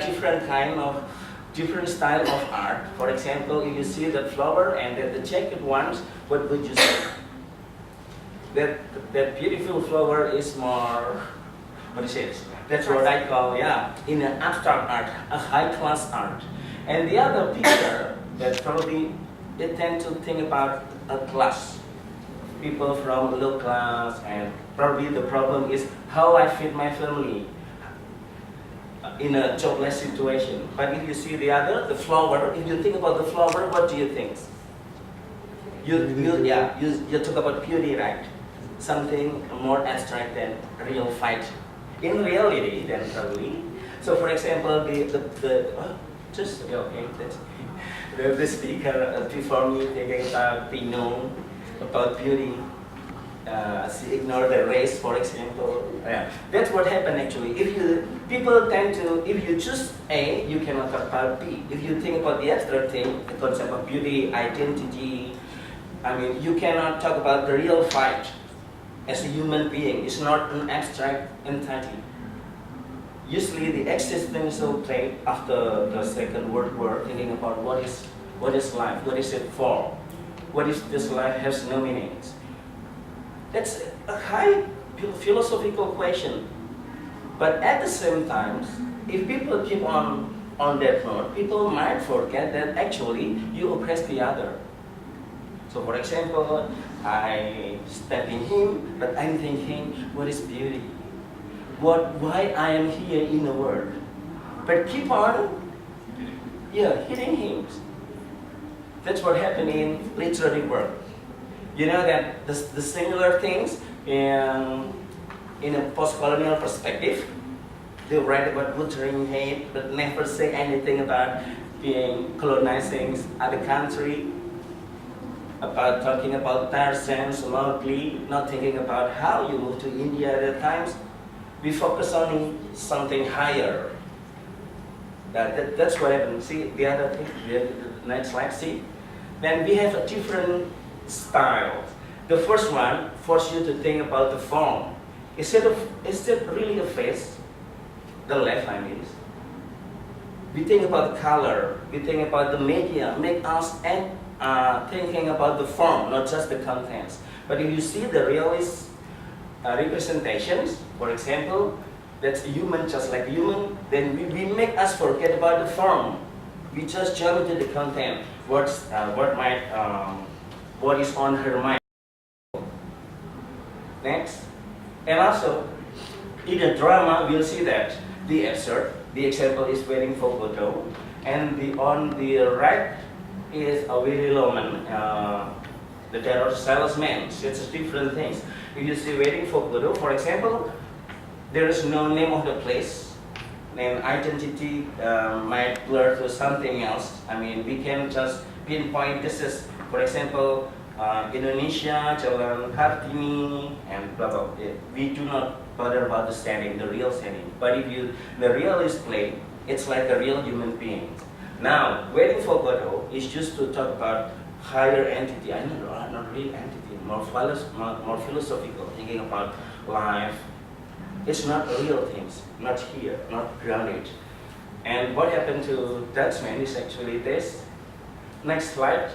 different style of art. For example, if you see the flower and the jacket ones, what would you say? That beautiful flower is more, what is it? That's what I call, in an abstract art, a high class art. And the other picture that probably they tend to think about a class. People from low class, and probably the problem is how I feed my family in a jobless situation. But if you see the flower, if you think about the flower, what do you think? You talk about beauty, right? Something more abstract than real fight. In reality, then probably. So for example, the speaker before me thinking about being known about beauty. She ignored the race, for example. That's what happened actually. People tend to, if you choose A, you cannot talk about B. If you think about the abstract thing, the concept of beauty, identity, you cannot talk about the real fight as a human being. It's not an abstract entity. Usually the existential trait after the Second World War, thinking about what is life, what is it for, what if this life has no meanings. That's a high philosophical question. But at the same time, if people keep on that note, people might forget that actually you oppress the other. So for example, I step in him, but I'm thinking, what is beauty? Why I am here in the world? But keep on, hitting him. That's what happened in literary work. You know that the similar things in a post-colonial perspective, they write about butchering hate, but never say anything about being colonizing other country, about talking about Tarzan's Mowgli, not thinking about how you moved to India at the times. We focus on something higher. That's what happened. See the other thing, the next slide, see? Then we have a different style. The first one forces you to think about the form. Is it really a face? The left, I mean. We think about the color, we think about the media, make us thinking about the form, not just the contents. But if you see the realist representations, for example, that's a human just like a human, then we make us forget about the form. We just jump into the content. What is on her mind. Next. And also, in the drama, we'll see that the example is Wedding for Godot, and on the right is a Willy Loman, the terror salesman. It's different things. If you see Wedding for Godot, for example, there is no name of the place. Name identity might blur to something else. We can just pinpoint this is, for example, Indonesia, Jalan Kartini, and blah blah. We do not bother about the setting, the real setting. But if the real is played, it's like a real human being. Now, Waiting for Godot is just to talk about higher entity. I know, not real entity, more philosophical, thinking about life. It's not real things, not here, not grounded. And what happened to Dutchman is actually this. Next slide.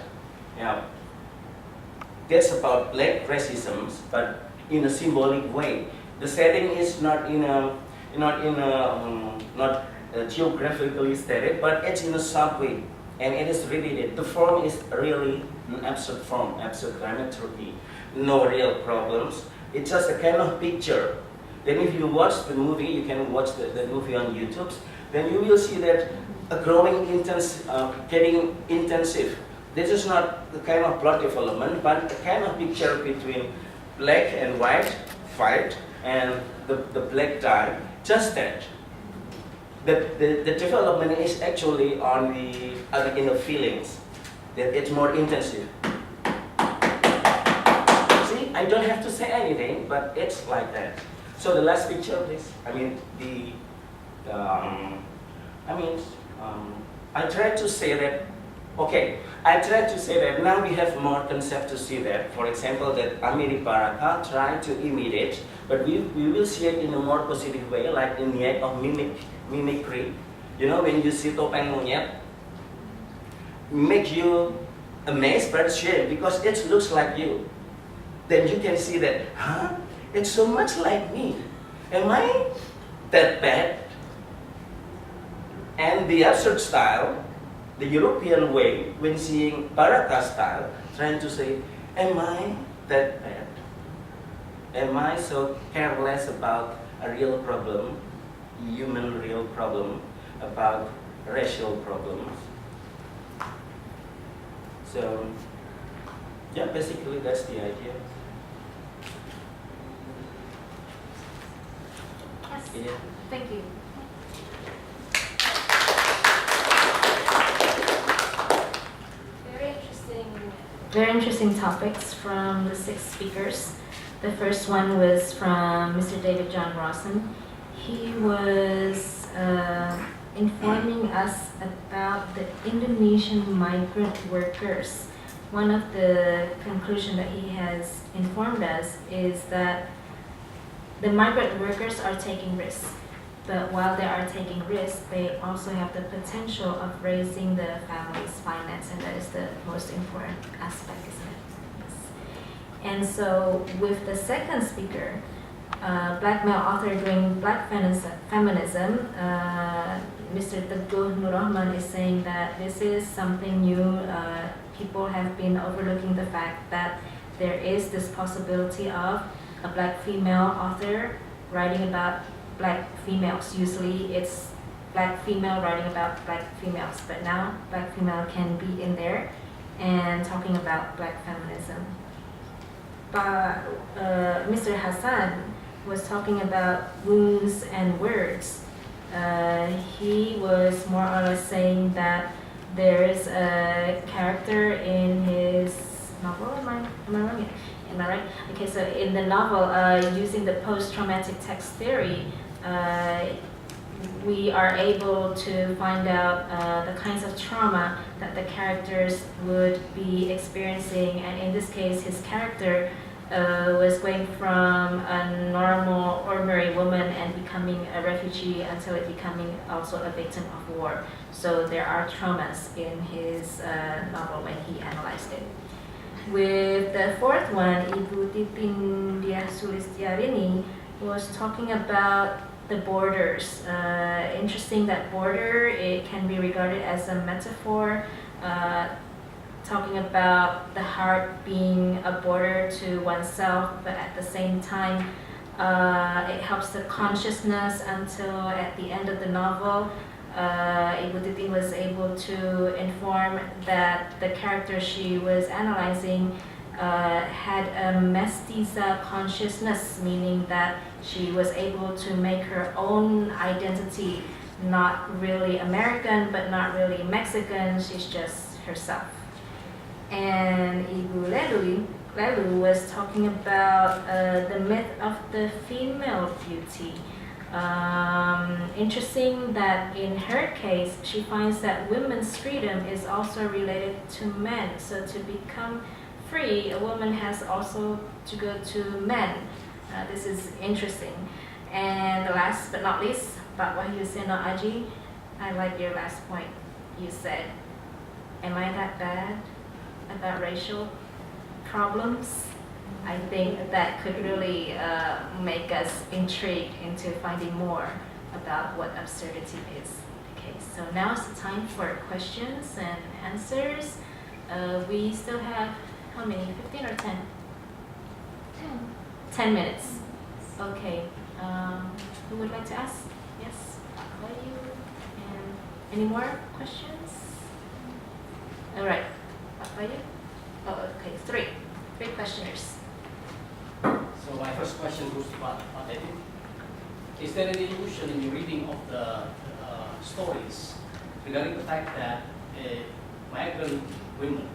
That's about black racism, but in a symbolic way. The setting is not geographically stated, but it's in a subway, and it is related. The form is really an abstract form, abstract dramaturgy, no real problems. It's just a kind of picture. Then if you watch the movie, you can watch the movie on YouTube, then you will see that a growing getting intensive. This is not the kind of plot development, but a kind of picture between black and white fight, and the black die, just that. The development is actually on the in the feelings, that it's more intensive. See, I don't have to say anything, but it's like that. So the last picture, please. I try to say that. Okay, I try to say that now we have more concept to see that. For example, that Amiri Baraka tried to imitate, but we will see it in a more positive way, like in the act of mimicry. You know, when you see topeng monyet, make you amazed but ashamed because it looks like you. Then you can see that, huh? It's so much like me. Am I that bad? And the absurd style, the European way, when seeing Baraka style, trying to say, am I that bad? Am I so careless about a real problem, human real problem, about racial problems? So, yeah, basically that's the idea. Yes. Yeah. Thank you. Very interesting topics from the 6 speakers. The first one was from Mr. David John Rawson. He was informing us about the Indonesian migrant workers. One of the conclusions that he has informed us is that the migrant workers are taking risks. But while they are taking risks, they also have the potential of raising the family's finance, and that is the most important aspect, isn't it? Yes. And so with the second speaker, black male author doing black feminism, Mr. Teguh Nur Rahman is saying that this is something new. People have been overlooking the fact that there is this possibility of a black female author writing about black females. Usually it's black female writing about black females, but now black female can be in there and talking about black feminism. But Mr. Hassan was talking about wounds and words. He was more or less saying that there is a character in his novel. Am I wrong? Am I right? Okay, so in the novel, using the post-traumatic text theory, we are able to find out the kinds of trauma that the characters would be experiencing, and in this case, his character was going from a normal, ordinary woman and becoming a refugee until it becoming also a victim of war. So there are traumas in his novel when he analyzed it. With the fourth one, Ibu Titin Diah Sulistiarini was talking about the borders. Interesting that border, it can be regarded as a metaphor, talking about the heart being a border to oneself, but at the same time, it helps the consciousness until at the end of the novel, Ibu Titin was able to inform that the character she was analyzing had a mestiza consciousness, meaning that she was able to make her own identity, not really American, but not really Mexican, she's just herself. And Ibu Lelu was talking about the myth of the female beauty. Interesting that in her case, she finds that women's freedom is also related to men. So to become free, a woman has also to go to men. This is interesting. And the last but not least, Pak Wahyu Seno Aji, I like your last point. You said, am I that bad about racial problems? I think that could really make us intrigued into finding more about what absurdity is. Okay, so now it's the time for questions and answers. We still have how many? 15 or 10? 10 minutes. Okay. Who would like to ask? Yes. How about you? And any more questions? All right. How about you? Oh, okay. Three questioners. So my first question goes to Pak Teddy. is there any illusion in your reading of the stories regarding the fact that migrant women,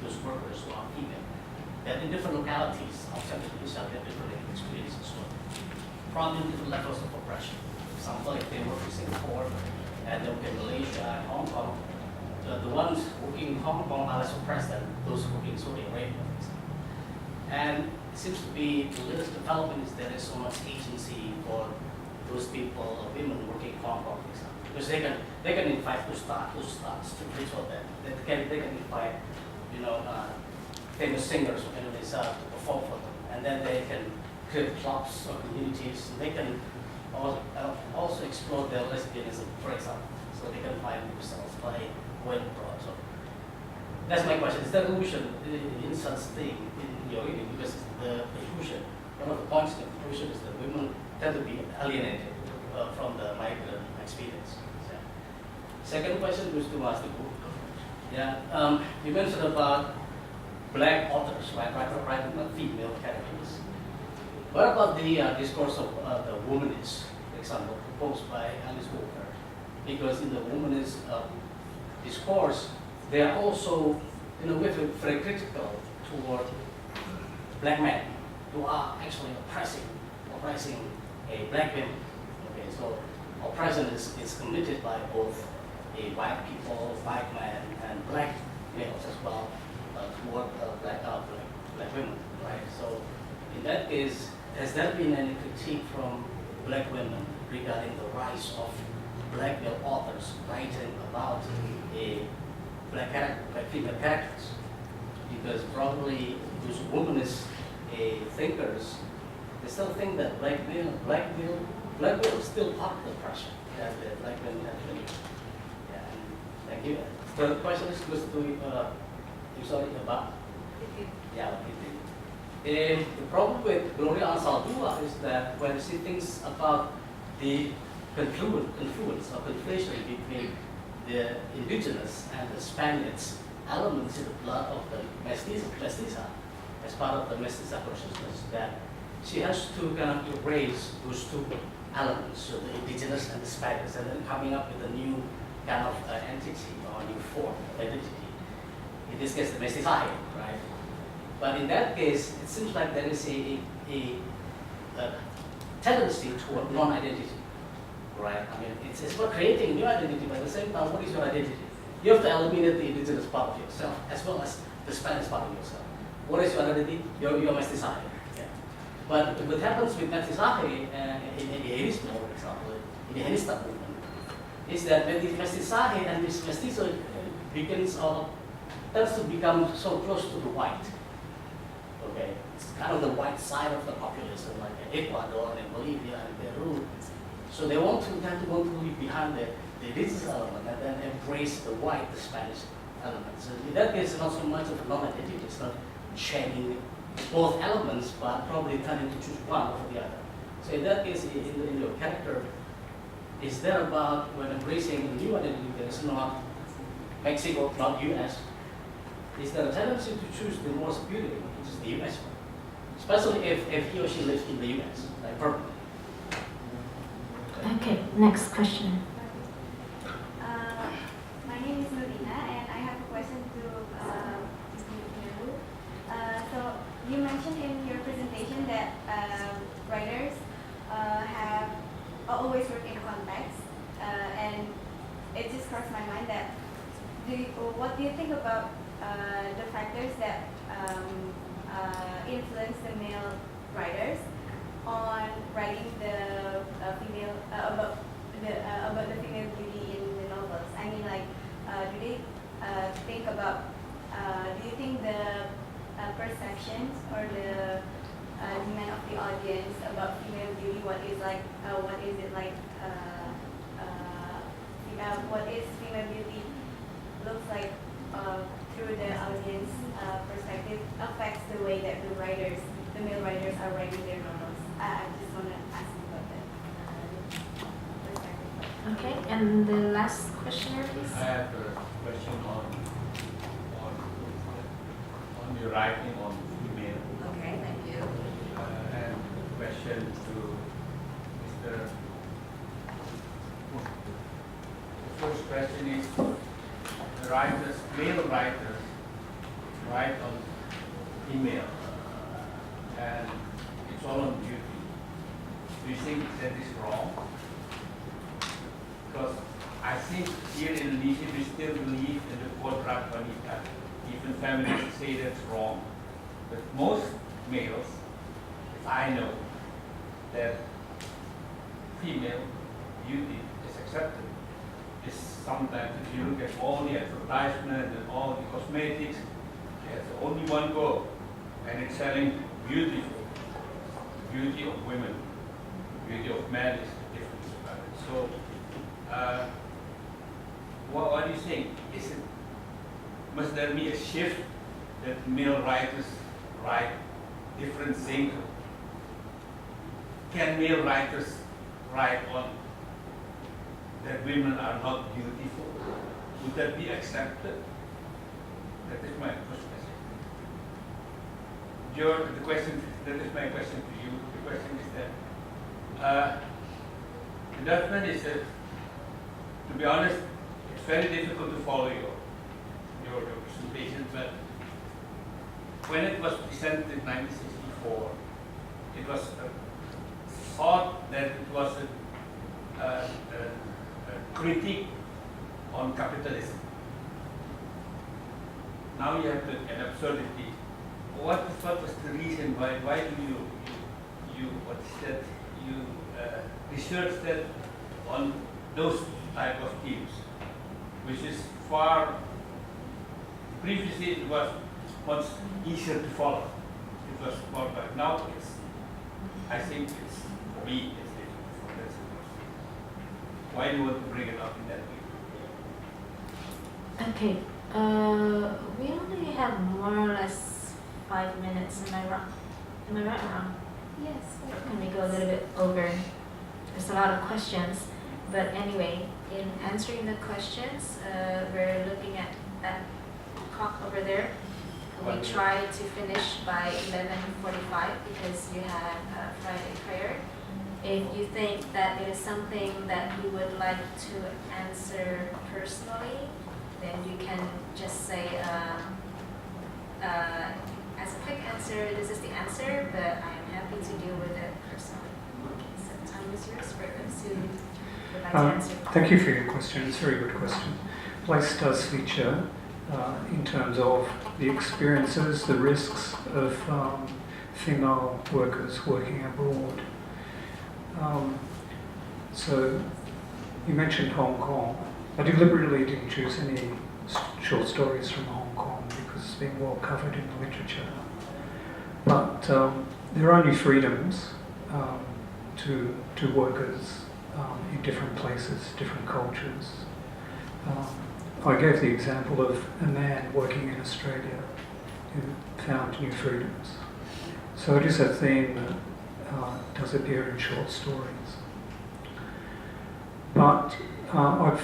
those workers who are female, that in different localities outside of Indonesia they have different experiences, so probably different levels of oppression. For example, if they work in Singapore and they work in Malaysia and Hong Kong, the ones working in Hong Kong are less oppressed than those working in Saudi Arabia, for example. And it seems to be the latest development is there is so much agency for those people, women working in Hong Kong, for example, because they can invite to start to reach out that they can invite famous singers from Indonesia to perform for them, and then they can create clubs or communities. They can also explore their lesbianism, for example, so they can find themselves by going abroad. So that's my question: is there illusion in such thing in your reading? Because the illusion, one of the points of the illusion is that women tend to be alienated from the migrant experience. So, second question was to Master Gu. Yeah, you mentioned about black authors, right? Writing about female characters. What about the discourse of the womanist, for example, proposed by Alice Walker? Because in the womanist discourse, they are also, in a way, very critical toward black men who are actually oppressing a black women. Okay, so oppression is committed by both a white people, white men, and black males as well toward black women, right? So in that case, has there been any critique from black women regarding the rise of black male authors writing about a black female characters? Because probably those womanist thinkers, they still think that black male is still part of the oppression that the black women actually. Yeah, thank you. The question is goes to about. Yeah, the problem with Gloria Ansaldúa is that when she thinks about the confluence or conflation between the indigenous and the Spaniards elements in the blood of the mestiza as part of the mestiza consciousness, that she has to kind of erase those two elements, so the indigenous and the Spaniards, and then coming up with a new kind of entity or new form of identity. In this case, the mestizaje, right? But in that case, it seems like there is a tendency toward non-identity, right? I mean, it's about creating new identity, but at the same time, what is your identity? You have to eliminate the indigenous part of yourself as well as the Spanish part of yourself. What is your identity? Your mestizaje. Yeah. But what happens with mestizaje in the Erismo, for example, in the Henista movement, is that when this mestizaje and this mestizo tends to become so close to the white. Okay, it's kind of the white side of the population, like in Ecuador and Bolivia and Peru. So they tend to leave behind the indigenous element and then embrace the white, the Spanish element. So in that case, it's not so much of a non-identity, it's not shedding both elements, but probably tending to choose one over the other. So in that case, in your character, is there about when embracing a new identity that is not Mexico, not US, is there a tendency to choose the most beautiful, which is the US one? Especially if he or she lives in the US, like permanently. Okay, next question. My name is Nurina, and I have a question to Mr. Nuru. So you mentioned in your presentation that writers have always worked in context, and it just crossed my mind that what do you think about the factors that influence the male writers on writing the female about the female beauty in the novels? I mean, like, do they think about? Do you think the perceptions or the demand of the audience about female beauty? What is it like? What is female beauty looks like through the audience perspective affects the way that the male writers are writing their novels. I just want to ask about that perspective. Okay, and the last questioner, please. I have a question on your writing on female. Okay, thank you. And question to Mr. first question is, writers, male writers, write on email, and it's all on duty. Do you think that is wrong? Because I think here in Indonesia we still believe in the kodrat wanita. Even feminists say that's wrong. But most males, I know that female beauty is accepted. It's sometimes if you look at all the advertisements and all the cosmetics, there's only one goal, and it's selling beautiful. Beauty of women, beauty of men is different about it. So, what do you think? Must there be a shift that male writers write different things? Can male writers write on that women are not beautiful? Would that be accepted? That is my first question. George, that is my question to you. The question is that the judgment is that, to be honest, it's very difficult to follow your presentation, but when it was presented in 1964, it was thought that it was a critique on capitalism. Now you have an absurdity. What was the reason why do you research that on those type of themes, which is far, previously it was much easier to follow. It was more, but now I think for me, it's different. Why do you want to bring it up in that way? Okay. We only have more or less 5 minutes. Am I wrong? Am I right or wrong? Yes. Can we go a little bit over? There's a lot of questions, but anyway, in answering the questions, we're looking at that clock over there. We try to finish by 11:45 because you have Friday prayer. If you think that it is something that you would like to answer personally, then you can just say, as a quick answer, this is the answer, but I am happy to deal with it personally. So time is yours for those who would like to answer. Thank you for your question. It's a very good question. Place does feature in terms of the experiences, the risks of female workers working abroad. So you mentioned Hong Kong. I deliberately didn't choose any short stories from Hong Kong because it's been well covered in the literature. But there are new freedoms to workers in different places, different cultures. I gave the example of a man working in Australia who found new freedoms. So it is a theme that does appear in short stories. But I've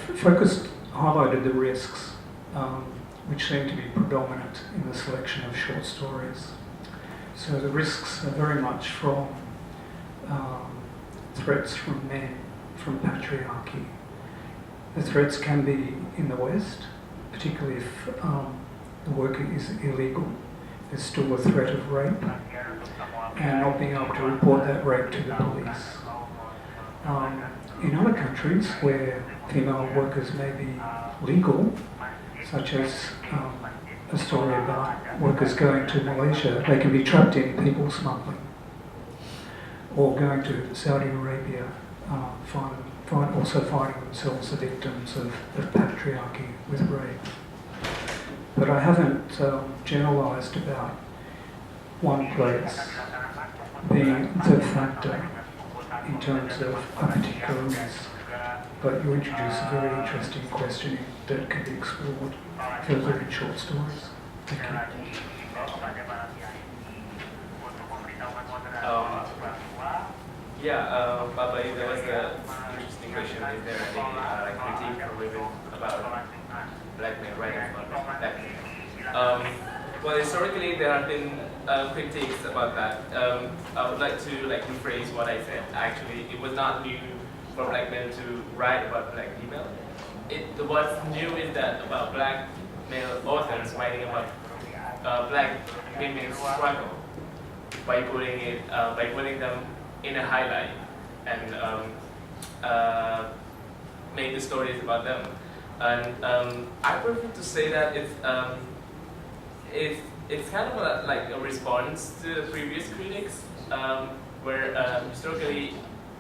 highlighted the risks which seem to be predominant in the selection of short stories. So the risks are very much from threats from men, from patriarchy. The threats can be in the West, particularly if the work is illegal. There's still a threat of rape and not being able to report that rape to the police. In other countries where female workers may be legal, such as a story about workers going to Malaysia, they can be trapped in people smuggling, or going to Saudi Arabia, also finding themselves the victims of patriarchy with rape. But I haven't generalised about one place being the factor in terms of a particular risk. But you introduce a very interesting question that can be explored further in short stories. Thank you. Papa, there was an interesting question. Is there any critique from women about black men writing about black men? Well, historically there have been critiques about that. I would like to rephrase what I said. Actually, it was not new for black men to write about black female. what's new is that about black male authors writing about black women's struggle by putting them in a highlight and make the stories about them. And I prefer to say that it's kind of like a response to the previous critics, where historically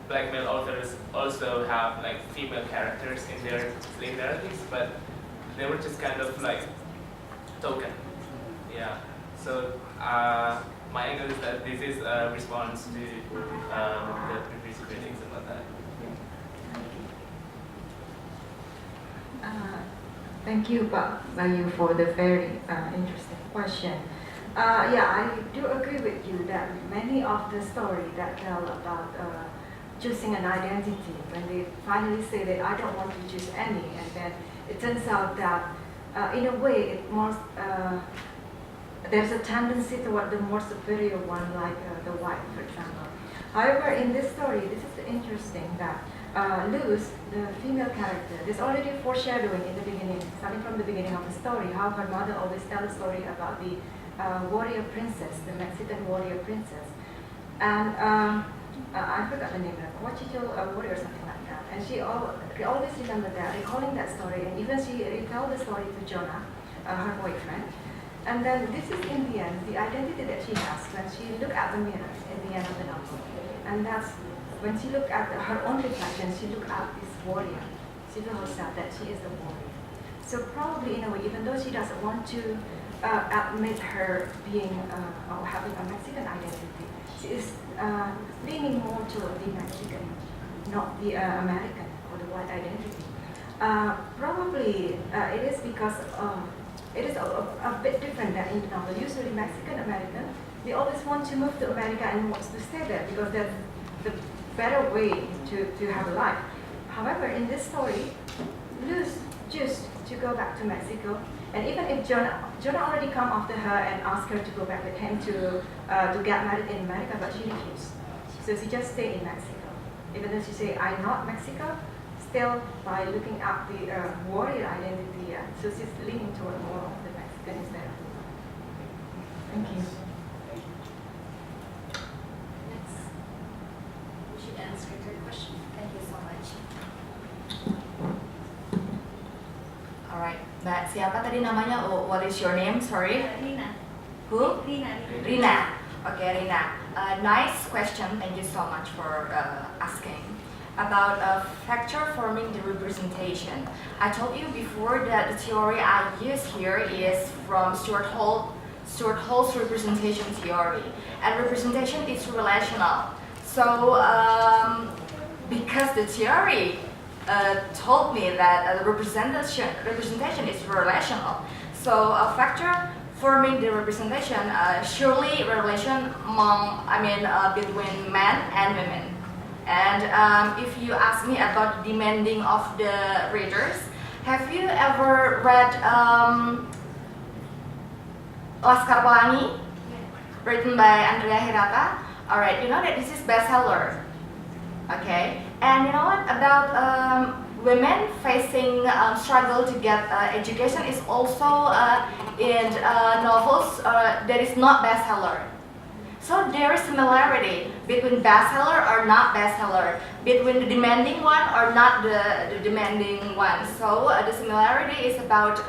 black male authors also have like female characters in their slave narratives, but they were just kind of like token. Yeah. So my angle is that this is a response to the previous critics about that. Thank you, Bayu, for the very interesting question. Yeah, I do agree with you that many of the stories that tell about choosing an identity, when they finally say that I don't want to choose any, and then it turns out that in a way it more there's a tendency toward the more superior one, like the white, for example. However, in this story, this is interesting that Luz, the female character, there's already foreshadowing in the beginning, starting from the beginning of the story, how her mother always tells a story about the warrior princess, the Mexican warrior princess. And I forgot the name, Huachichil warrior or something like that. And she always remembered that, recalling that story, and even she retell the story to Jonah, her boyfriend. And then this is in the end, the identity that she has when she look at the mirror in the end of the novel. And that's when she look at her own reflection, she look at this warrior. She feels herself that she is the warrior. So probably in a way, even though she doesn't want to admit her being or having a Mexican identity, she is leaning more toward the Mexican, not the American or the white identity. Probably it is because it is a bit different than in the novel. Usually Mexican American, they always want to move to America and wants to stay there because that's the better way to have a life. However, in this story, Luz choose to go back to Mexico, and even if Jonah already come after her and asked her to go back with him to get married in America, but she refused. So she just stayed in Mexico. Even though she say, I'm not Mexico, still by looking at the warrior identity, so she's leaning toward more of the Mexican instead. Thank you. Next, we should answer your question. Thank you so much. Alright, Mbak siapa tadi namanya? Oh, what is your name? Sorry. Rina. Who? Rina. Rina. Okay, Rina. Nice question. Thank you so much for asking about a factor forming the representation. I told you before that the theory I use here is from Stuart Hall's representation theory, and representation is relational. So because the theory told me that representation is relational, so a factor forming the representation surely relation between men and women. And if you ask me about the demanding of the readers, have you ever read Laskar Pelangi, written by Andrea Hirata? Alright, you know that this is bestseller. Okay, and you know what about women facing struggle to get education is also in novels that is not bestseller. So there is similarity between bestseller or not bestseller, between the demanding one or not the demanding one. So the similarity is about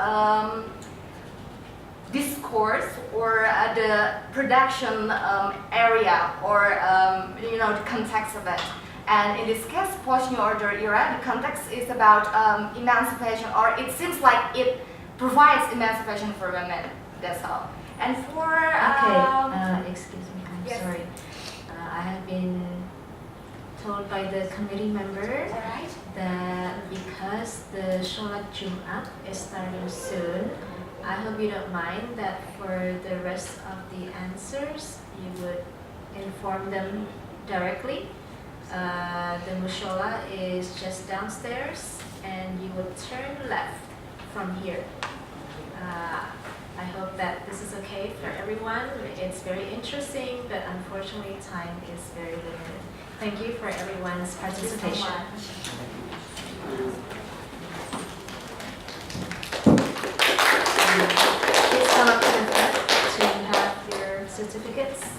discourse or the production area or the context of it. And in this case, post-New Order era, the context is about emancipation, or it seems like it provides emancipation for women. That's all. And for Excuse me, I'm yes. sorry. I have been told by the committee member Alright. that because the Sholat Jumat is starting soon, I hope you don't mind that for the rest of the answers, you would inform them directly. The mushola is just downstairs, and you would turn left from here. I hope that this is okay for everyone. It's very interesting, but unfortunately time is very limited. Thank you for everyone's Thank you so participation. much. certificates.